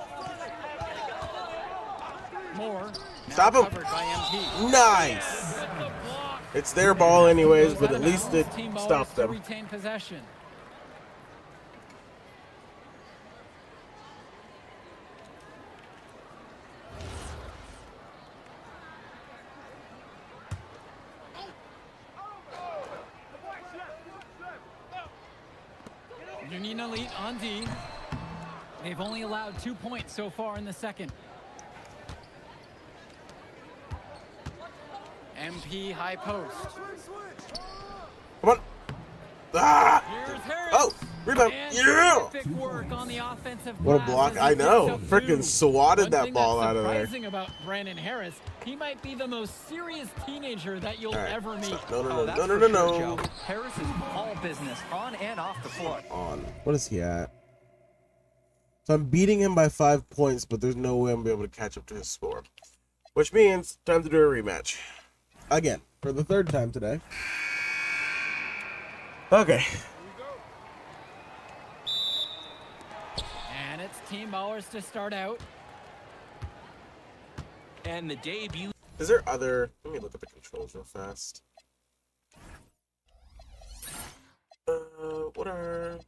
Moore. Stop now him. covered by MP. Nice. With the block. It's their ball anyways, Goes but out at of least it bounds. Team Ballers stopped to them. retain possession. Union Elite on D. They've only allowed 2 points so far in the second. MP high post. Come on. Ah! Here's Harris. Oh, rebound. And Yeah. terrific work on the offensive What a glass block. as he I know. picks up Freaking two. swatted One that thing ball that's out of there. surprising about Brandon Harris, he might be the most serious teenager that you'll All right. ever meet. No, no, Oh, no, that's no, no, for no, sure, no. Joe. Harris is all business on and off the floor. On. What is he at? So I'm beating him by 5 points, but there's no way I'm gonna be able to catch up to his score. Which means time to do a rematch. Again, for the third time today. Okay. And it's Team Ballers to start out. And the debut. Is there other... Let me look at the controls real fast. What are...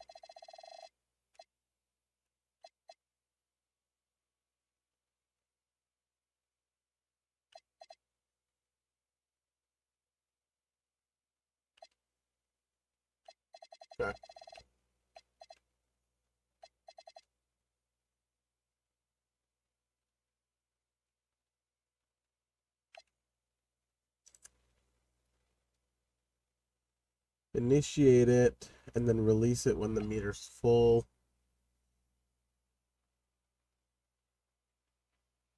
Okay. Initiate it and then release it when the meter's full.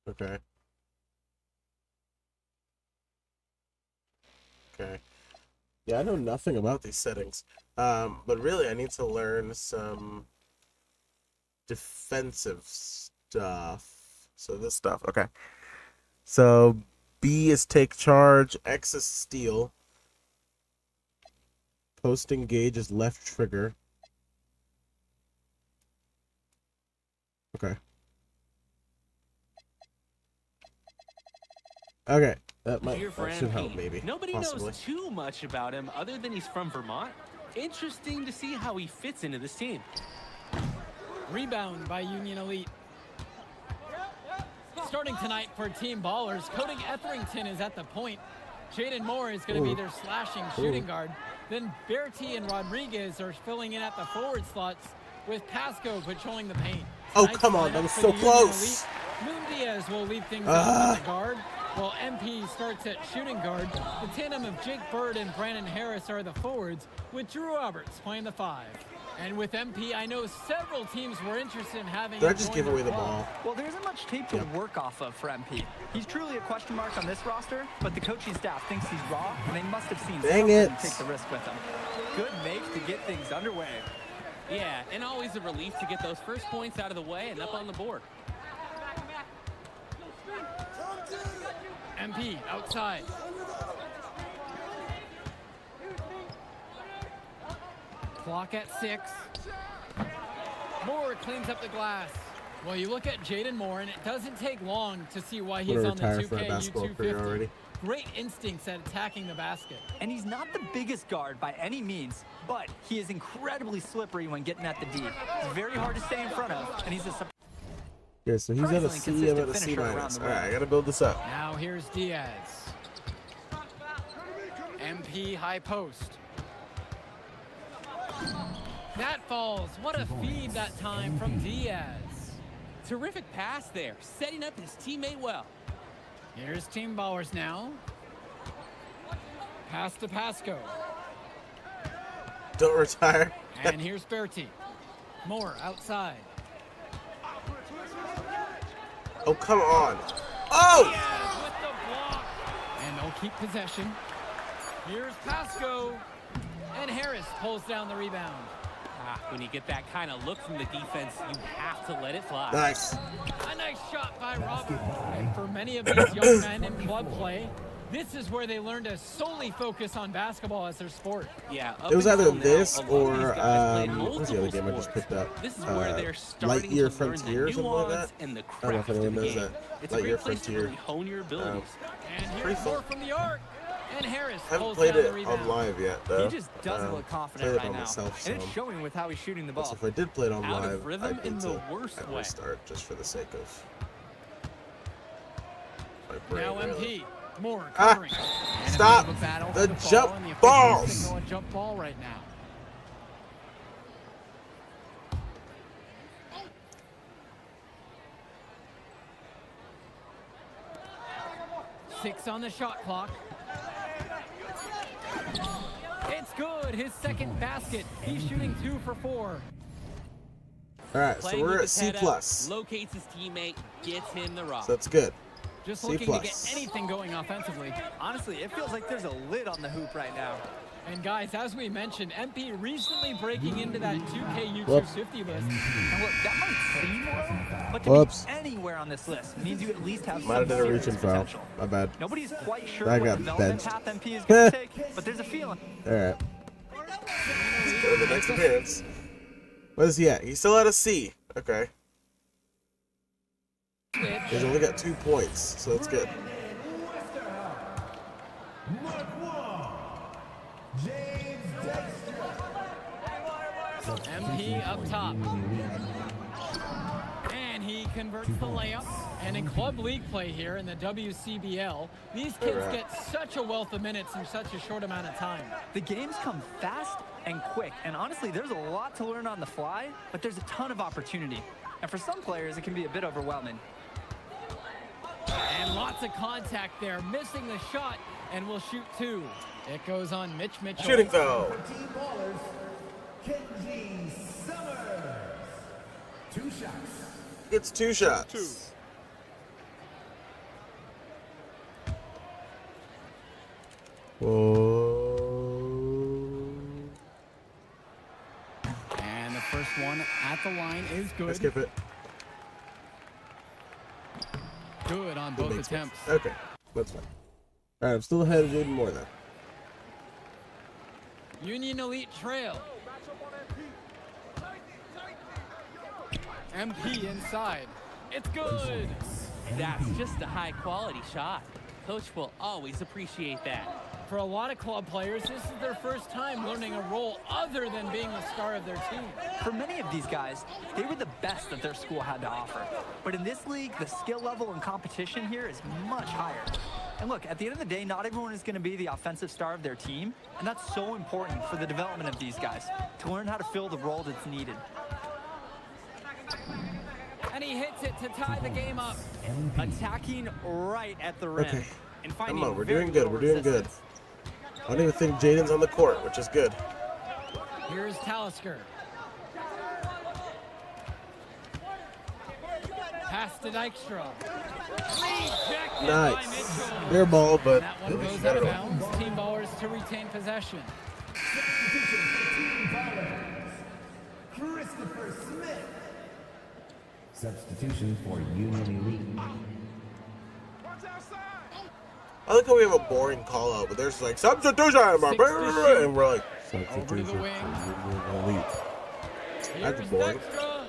Okay. Okay. Yeah, I know nothing about these settings. But really I need to learn some defensive stuff. So this stuff, okay. So B is take charge, X is steal. Post engage is left trigger. Okay. Okay. That might Here for that should MP. help maybe. Nobody Possibly. knows too much about him other than he's from Vermont. Interesting to see how he fits into this team. Rebound by Union Elite. Starting tonight for Team Ballers, Cody Etherington is at the point. Jaden Moore is going to be their slashing shooting guard. Then Berti and Rodriguez are filling in at the forward slots with Pasco patrolling the paint. Oh, Tonight's come on, lineup that was for so the Union close. Elite, Moon Diaz will lead things off at the guard, while MP starts at shooting guard. The tandem of Jake Bird and Brandon Harris are the forwards, with Drew Roberts playing the 5. And with MP, I know several teams were interested in having Did I him just join give their away the club. ball? Well, there isn't much tape to work off of for MP. He's truly a question mark on this roster, but the coaching staff thinks he's raw, and they must have seen Dang something it. to take the risk with him. Good make to get things underway. Yeah, and always a relief to get those first points out of the way and up on the board. MP outside. Clock at 6. Moore cleans up the glass. Well, you look at Jaden Moore, and it doesn't take long to see why he's gonna on the retire for a 2K basketball career U250. already. Great instincts at attacking the basket. And he's not the biggest guard by any means, but he is incredibly slippery when getting at the D. He's very hard to stay in front of, and he's a Yeah, so he's at a surprisingly C, I'm at a consistent C finisher around minus. the Alright, rim. I gotta build this up. Now here's Diaz. MP high post. That falls. What a feed that time from Diaz. Terrific pass there, setting up his teammate well. Here's Team Ballers now. Pass to Pasco. Don't retire. And here's Berti. Moore outside. Oh, come on. Oh! Diaz with the block. And they'll keep possession. Here's Pasco. And Harris pulls down the rebound. When you get that kind of look from the defense, you have to let it fly. Nice. A nice shot by Robert. And for many of these young men in club play, This is where they learn to solely focus on basketball as their sport. Yeah, It was either up until now, this a lot of or these guys play what was the other multiple game I just sports. picked up? This is where they're starting Lightyear to learn Frontier or the something like nuance that. and the I don't know craft if of anyone the knows game. that. It's a Lightyear great place to Frontier. really hone your abilities. And Pretty here's fun. more from the arc. And Harris Haven't pulls played down the it rebound. on live yet, though. He just doesn't look confident played it right on now. myself, And it's some. showing with how he's shooting the But ball. if I did play it on Out of live, rhythm I'd in need the to worst at way. least start just for the sake of my brain. Now really. MP. More Ah! covering. And a Stop bit of a battle the for ball, jump and the officials balls! signal a jump ball right now. Six on the shot clock. It's good. His second basket. He's shooting 2 for 4. All right, so Playing we're with at his C head up, plus. locates his teammate, gets him the rock. So that's good. Just C looking plus. to get anything going offensively. Honestly, it feels like there's a lid on the hoop right now. And guys, as we mentioned, MP recently breaking into that 2K Whoops. U2 50 list. And look, that might seem low, but to Whoops. be anywhere on this list means you at least have Might have some did a serious reaching foul. potential. My bad. Nobody's quite sure I what got development benched. path MP is going to take, but there's a feeling. All right. Go to the next appearance. What is he at? He's still at a C. Okay. He's only got 2 points, so that's good. Mark Wong. James Dexter. MP up top. And he converts the layup. And in club league play here in the WCBL, these kids Alright. get such a wealth of minutes in such a short amount of time. The games come fast and quick, and honestly, there's a lot to learn on the fly, but there's a ton of opportunity. And for some players, it can be a bit overwhelming. And lots of contact there, missing the shot, and will shoot 2. It goes on Mitch Mitchell. Shooting foul. For Team Ballers, Kenji Summers. 2 shots. Gets 2 shots. Whoa. And the first one at the line is I good. skip it. Good on It both makes sense. attempts. Okay, that's fine. All right, I'm still ahead of Jaden Moore though. Union Elite trail. MP inside. It's good. That's just a high quality shot. Coach will always appreciate that. For a lot of club players, this is their first time learning a role other than being the star of their team. For many of these guys, they were the best that their school had to offer. But in this league, the skill level and competition here is much higher. And look, at the end of the day, not everyone is going to be the offensive star of their team, and that's so important for the development of these guys, to learn how to fill the role that's needed. And he hits it to tie the game up. Attacking right at the rim. Okay. And finding Come on, we're very doing good. little We're doing good. resistance. I don't even think Jaden's on the court, which is good. Here's Talisker. Pass to Dykstra. Rejected by Nice. Mitchell. Fair ball, but That one at least goes you got out of it. bounds. Team Ballers to retain possession. Substitution for Team Ballers, Christopher Smith. Substitution for Union Elite. I like how we have a boring call out, but there's like substitution, and we're like substitution for wing. Union Elite. That's Here's boring. Dykstra.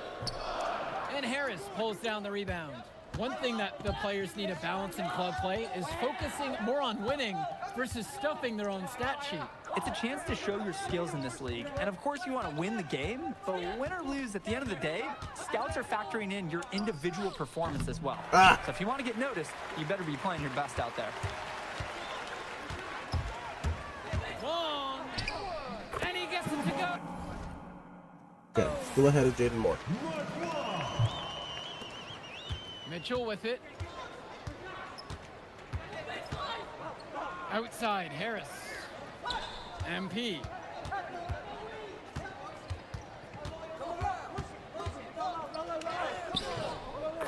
And Harris pulls down the rebound. One thing that the players need to balance in club play is focusing more on winning versus stuffing their own stat sheet. It's a chance to show your skills in this league. And of course you want to win the game, but win or lose, at the end of the day, scouts are factoring in your individual performance as well. Ah. So if you want to get noticed, you better be playing your best out there. Long. And he gets it to go. Okay, still ahead of Jaden Moore. Mitchell with it. Outside, Harris. MP.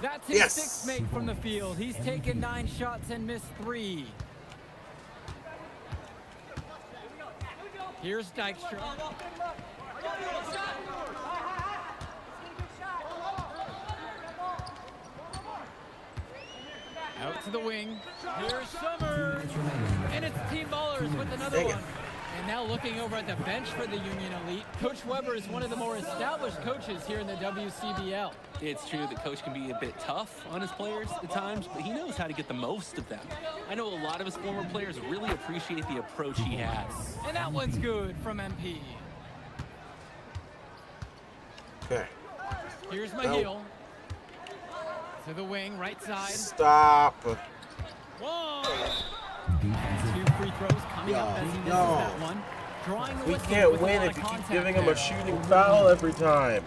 That's his Yes. sixth make from the field. He's taken 9 shots and missed 3. Here's Dykstra. Out to the wing. Here's Summers. And it's Team Ballers with another Dang it. one. And now looking over at the bench for the Union Elite, Coach Weber is one of the more established coaches here in the WCBL. It's true that coach can be a bit tough on his players at times, but he knows how to get the most of them. I know a lot of his former players really appreciate the approach he has. And that one's good from MP. Okay. Here's Mahil. To the wing, right side. Stop. One. Two free throws coming up as he misses that one. Drawing the We whistle can't with a win lot if of you keep contact giving him there. a shooting foul every time.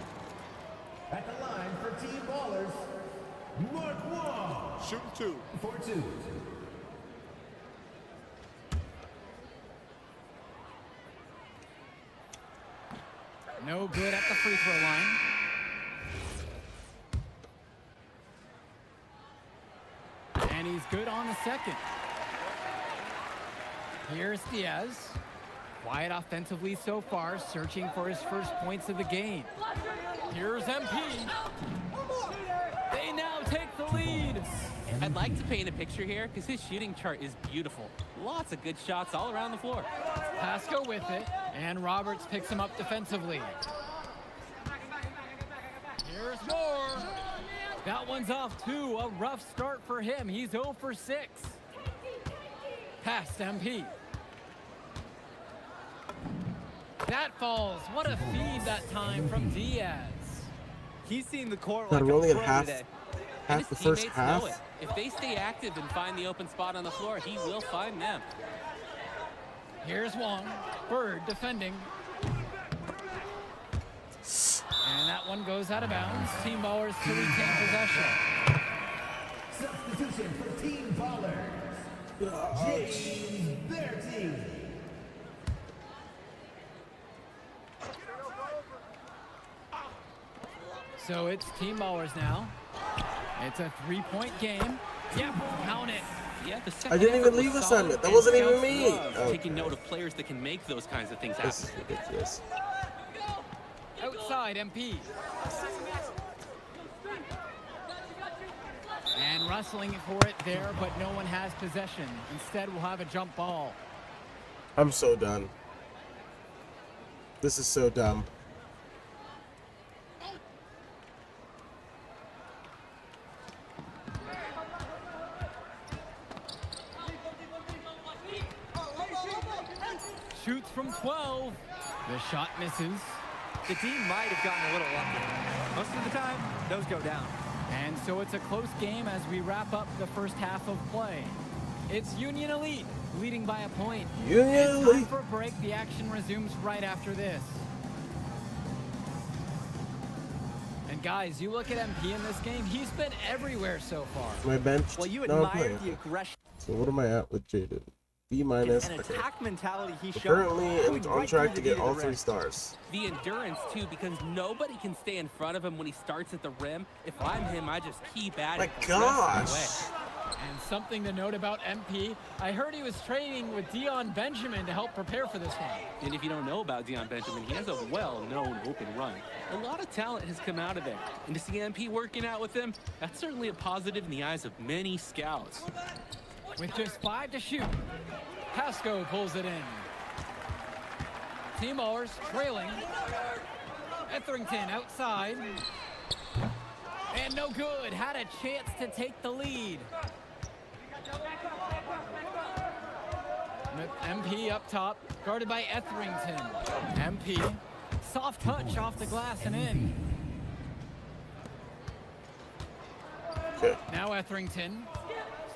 At the line for Team Ballers, Mark Wong. Shooting 2. For 2. No good at the free throw line. And he's good on the second. Here's Diaz. Quiet offensively so far, searching for his first points of the game. Here's MP. They now take the lead. I'd like to paint a picture here because his shooting chart is beautiful. Lots of good shots all around the floor. Pasco with it, and Roberts picks him up defensively. Here's more. That one's off too. A rough start for him. He's 0 for 6. Past MP. That falls. What a feed that time from Diaz. He's seen the court God, like we're a only in pro half today. And the his first teammates half. know it. If they stay active and find the open spot on the floor, he will find them. Here's Wong. Bird defending. And that one goes out of bounds. Team Ballers to retain possession. Substitution for Team Ballers, James Bertie. So it's Team Ballers now. It's a 3-point game. Yep, count it. Yeah, the second I didn't even effort was leave solid, assignment. That and wasn't even scouts me. love Oh. Taking note of players that can make those kinds of things happen. This is ridiculous. Outside MP. And wrestling for it there, but no one has possession. Instead, we'll have a jump ball. I'm so done. This is so dumb. Shoots from 12. The shot misses. The team might have gotten a little lucky. Most of the time, those go down. And so it's a close game as we wrap up the first half of play. It's Union Elite leading by a point. Union And time Elite. for a break. The action resumes right after this. And guys, you look at MP in this game, he's been everywhere so far. My bench. Well, you No, I'm admire playing. the aggression So what am I at with Jaden? B minus. and Okay. attack mentality he showed. Currently, going I'm on right track through to the get knee all the 3 rim. stars. The endurance, too, because nobody can stay in front of him when he starts at the rim. If I'm him, I just keep at My it the rest of gosh. the way. And something to note about MP, I heard he was training with Dion Benjamin to help prepare for this one. And if you don't know about Dion Benjamin, he has a well-known open run. A lot of talent has come out of there. And to see MP working out with him, that's certainly a positive in the eyes of many scouts. With just 5 to shoot, Pasco pulls it in. Team Ballers trailing. Etherington outside. And no good. Had a chance to take the lead. MP up top, guarded by Etherington. MP, soft touch off the glass and in. Okay. Now Etherington,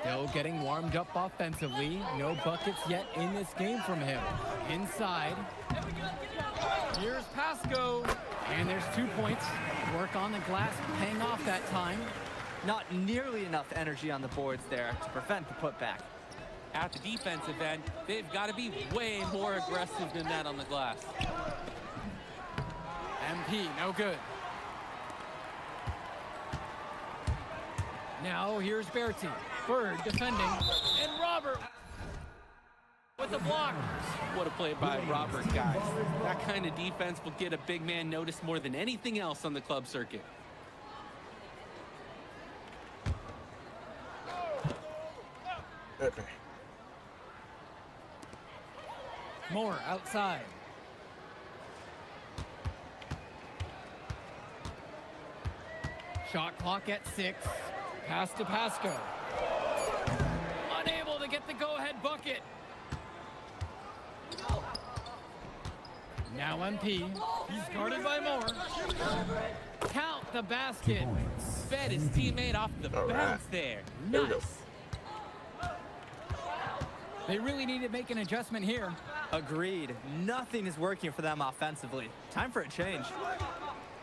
still getting warmed up offensively. No buckets yet in this game from him. Inside. Here's Pasco. And there's 2 points. Work on the glass, paying off that time. Not nearly enough energy on the boards there to prevent the putback. At the defensive end, they've got to be way more aggressive than that on the glass. MP, no good. Now here's Bertie. Bird defending. And Robert with the block. What a play by Robert, guys. That kind of defense will get a big man noticed more than anything else on the club circuit. Okay. Moore outside. Shot clock at 6. Pass to Pasco. Unable to get the go-ahead bucket. Now MP. He's guarded by Moore. Count the basket. Fed his teammate off the bounce there. Nice. They really need to make an adjustment here. Agreed. Nothing is working for them offensively. Time for a change.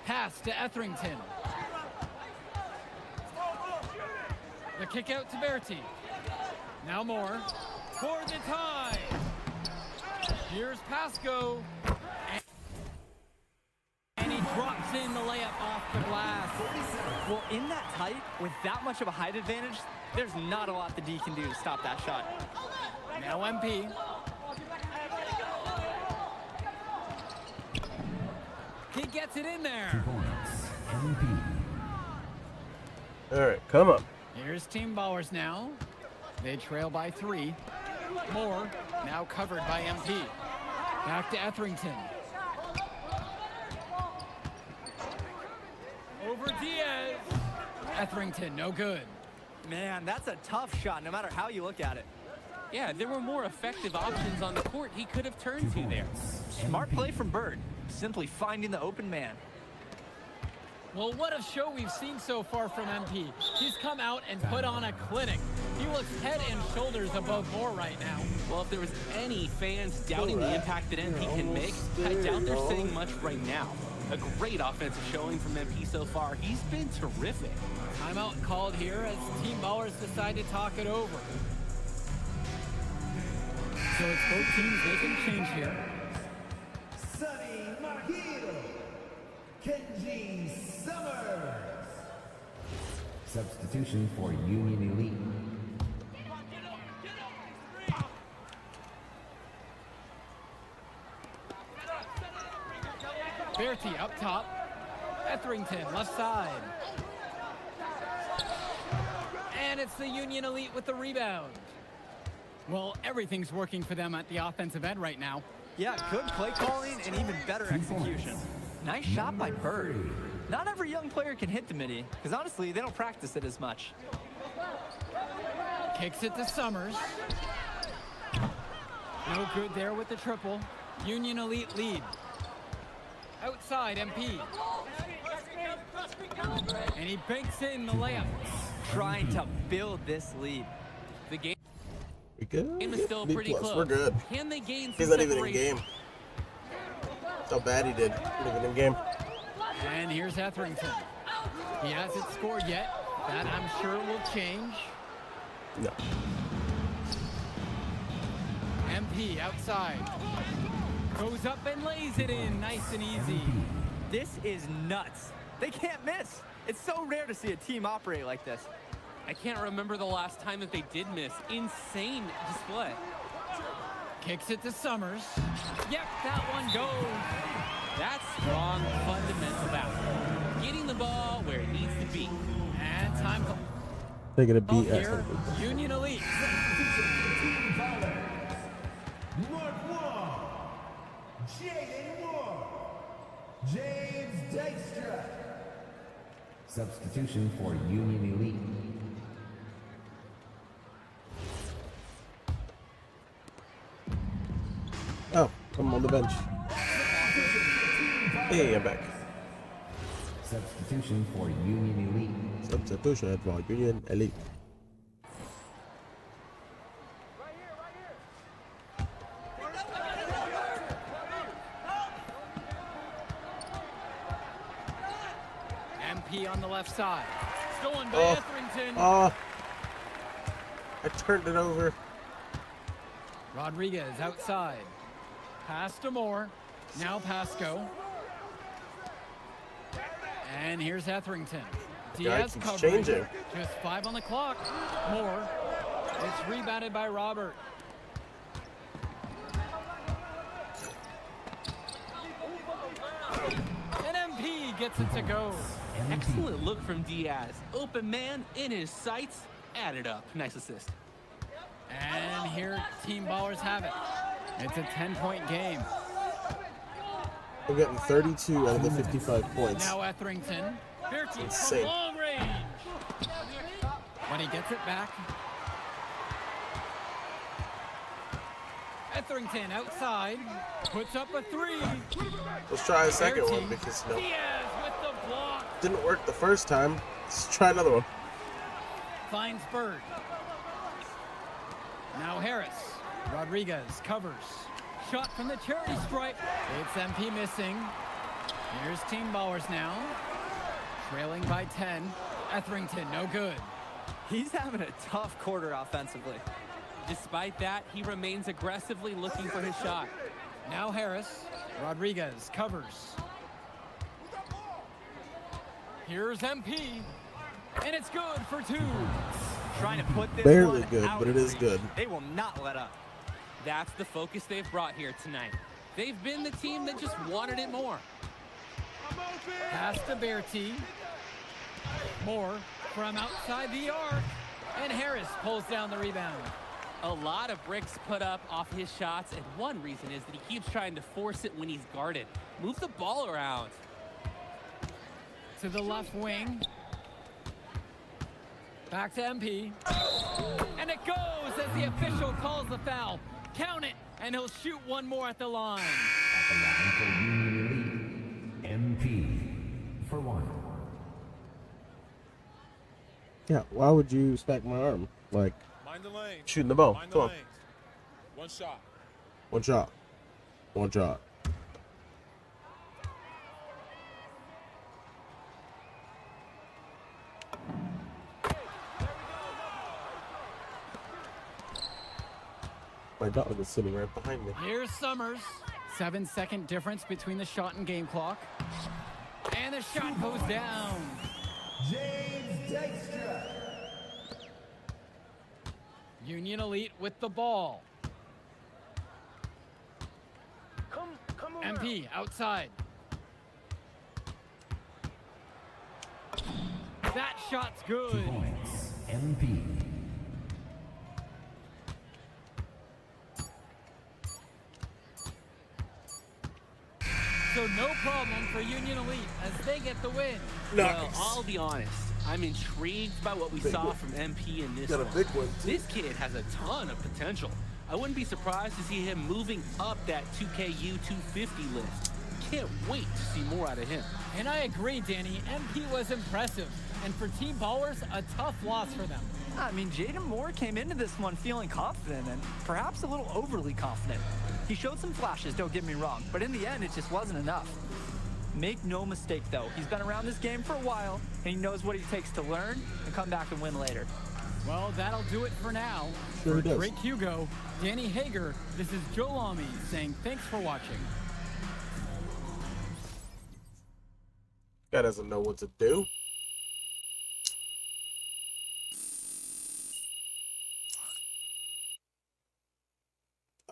Pass to Etherington. The kick out to Berti. Now Moore. For the tie. Here's Pasco. And he drops in the layup off the glass. Well, in that tight, with that much of a height advantage, there's not a lot the D can do to stop that shot. Now MP. He gets it in there. All right, come on. Here's Team Ballers now. They trail by 3. Moore now covered by MP. Back to Etherington. Over Diaz. Etherington, no good. Man, that's a tough shot no matter how you look at it. Yeah, there were more effective options on the court he could have turned to there. Smart play from Bird. Simply finding the open man. Well, what a show we've seen so far from MP. He's come out and put on a clinic. He looks head and shoulders above Moore right now. Well, if there was any fans doubting the impact that MP can make, I doubt they're saying much right now. A great offensive showing from MP so far. He's been terrific. Timeout called here as Team Ballers decide to talk it over. So it's both teams making change here. Sonny Mahito. Kenji Summers. Substitution for Union Elite. Berti up top. Etherington left side. And it's the Union Elite with the rebound. Well, everything's working for them at the offensive end right now. Yeah, good play calling and even better execution. Nice shot by Bird. Not every young player can hit the midi, because honestly, they don't practice it as much. Kicks it to Summers. No good there with the triple. Union Elite lead. Outside MP. And he banks in the layup. Trying to build this lead. The game We good? is still B+. pretty close. We're good. Can they gain some He's not even in separation? game. That's how bad he did. Not even in game. And here's Etherington. He hasn't scored yet. That I'm sure will change. No. MP outside. Goes up and lays it in. Nice and easy. This is nuts. They can't miss. It's so rare to see a team operate like this. I can't remember the last time that they did miss. Insane display. Kicks it to Summers. Yep, that one goes. That's strong, fundamental basketball. Getting the ball where it needs to be. And time call. Taking a beat at Here, something. Union Elite. Mark Wong. Jaden Moore. James Dykstra. Substitution for Union Elite. Oh, I'm on the bench. Hey, I'm back. Substitution for Union Elite. Substitution for Union Elite. MP on the left side. Stolen by Oh. Etherington. Oh, I turned it over. Rodriguez outside. Pass to Moore. Now Pasco. And here's Etherington. Diaz keeps covering. changing. Just 5 on the clock. Moore. It's rebounded by Robert. And MP gets it to go. Excellent look from Diaz. Open man in his sights. Added up. Nice assist. And here, Team Ballers have it. It's a 10-point game. We're getting 32 out of the 55 points. Now Etherington. Bertie insane. from long range. When he gets it back. Etherington outside. Puts up a three. Let's try a second Bertie. one because, you know, Diaz with the block. didn't work the first time. Let's try another one. Finds Bird. Now Harris. Rodriguez covers. Shot from the charity stripe. It's MP missing. Here's Team Ballers now. Trailing by 10. Etherington, no good. He's having a tough quarter offensively. Despite that, he remains aggressively looking for his shot. Now Harris. Rodriguez covers. Here's MP. And it's good for two. Trying to put this Barely one good, out but it of is reach. good. They will not let up. That's the focus they've brought here tonight. They've been the team that just wanted it more. Pass to Bertie. Moore from outside the arc. And Harris pulls down the rebound. A lot of bricks put up off his shots, and one reason is that he keeps trying to force it when he's guarded. Move the ball around. To the left wing. Back to MP. And it goes as the official calls the foul. Count it, and he'll shoot one more at the line. At the line for Union Elite, MP for one. Yeah, why would you smack my arm? Like, Mind the lane. shooting the ball. Mind the Come on. lanes. One shot. One shot. One shot. My dog is sitting right behind me. Here's Summers. 7-second difference between the shot and game clock. And the shot goes down. James Dykstra. Union Elite with the ball. MP outside. That shot's 2 good. points. MP. So no problem for Union Elite as they get the win. Well, I'll be honest. I'm intrigued by what we saw from MP in this Got a one. big one, too. This kid has a ton of potential. I wouldn't be surprised to see him moving up that 2KU 250 list. Can't wait to see more out of him. And I agree, Danny. MP was impressive. And for Team Ballers, a tough loss for them. I mean, Jaden Moore came into this one feeling confident and perhaps a little overly confident. He showed some flashes, don't get me wrong, but in the end, it just wasn't enough. Make no mistake, though. He's been around this game for a while, and he knows what it takes to learn and come back and win later. Well, that'll do it for now. Sure For does. Drake Hugo, Danny Hager, this is Joe Lamy saying thanks for watching. Guy doesn't know what to do.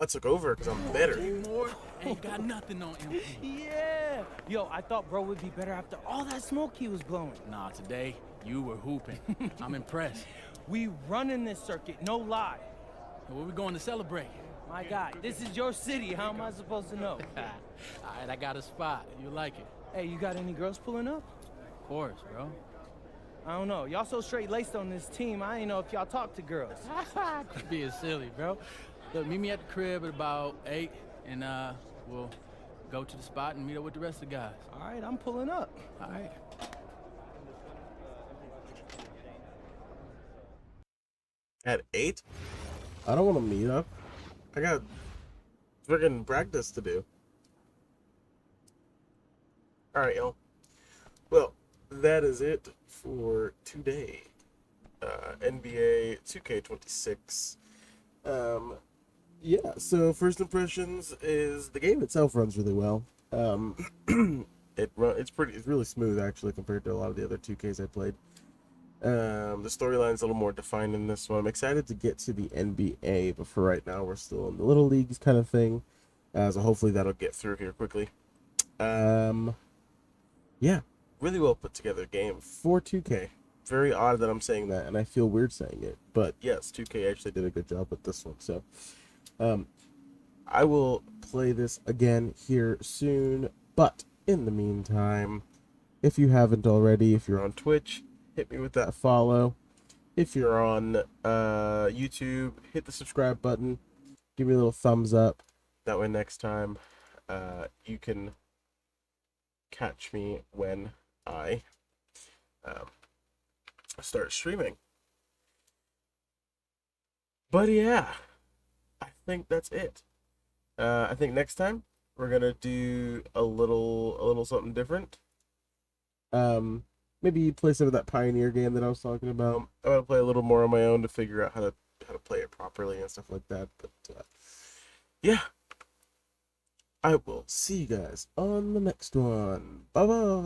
I took over because I'm better. Moore ain't got nothing on him. Yeah. Yo, I thought bro would be better after all that smoke he was blowing. Nah, today you were hooping. I'm impressed. We running this circuit, no lie. Where we going to celebrate? My God, this is your city. How am I supposed to know? All right, I got a spot. You like it? Hey, you got any girls pulling up? Of course, bro. I don't know. Y'all so straight-laced on this team, I ain't know if y'all talk to girls. Quit being silly, bro. Look, meet me at the crib at about 8, and we'll go to the spot and meet up with the rest of the guys. All right, I'm pulling up. All right. At 8? I don't want to meet up. I got freaking practice to do. Alright, y'all. Well, that is it for today. NBA 2K26. Yeah, so first impressions is the game itself runs really well. It's really smooth actually compared to a lot of the other 2Ks I played. The storyline's a little more defined in this one. I'm excited to get to the NBA, but for right now we're still in the little leagues kind of thing. So hopefully that'll get through here quickly. Yeah, really well put together game for 2K very odd that I'm saying that, and I feel weird saying it. But yes, 2K actually did a good job with this one. So, I will play this again here soon. But in the meantime, if you haven't already, if you're on Twitch, hit me with that follow. If you're on YouTube, hit the subscribe button. Give me a little thumbs up. That way next time you can catch me when I start streaming. But yeah, I think that's it. I think next time we're gonna do a little something different. Maybe play some of that Pioneer game that I was talking about. I'm gonna play a little more on my own to figure out how to play it properly and stuff like that. But yeah, I will see you guys on the next one. Bye bye.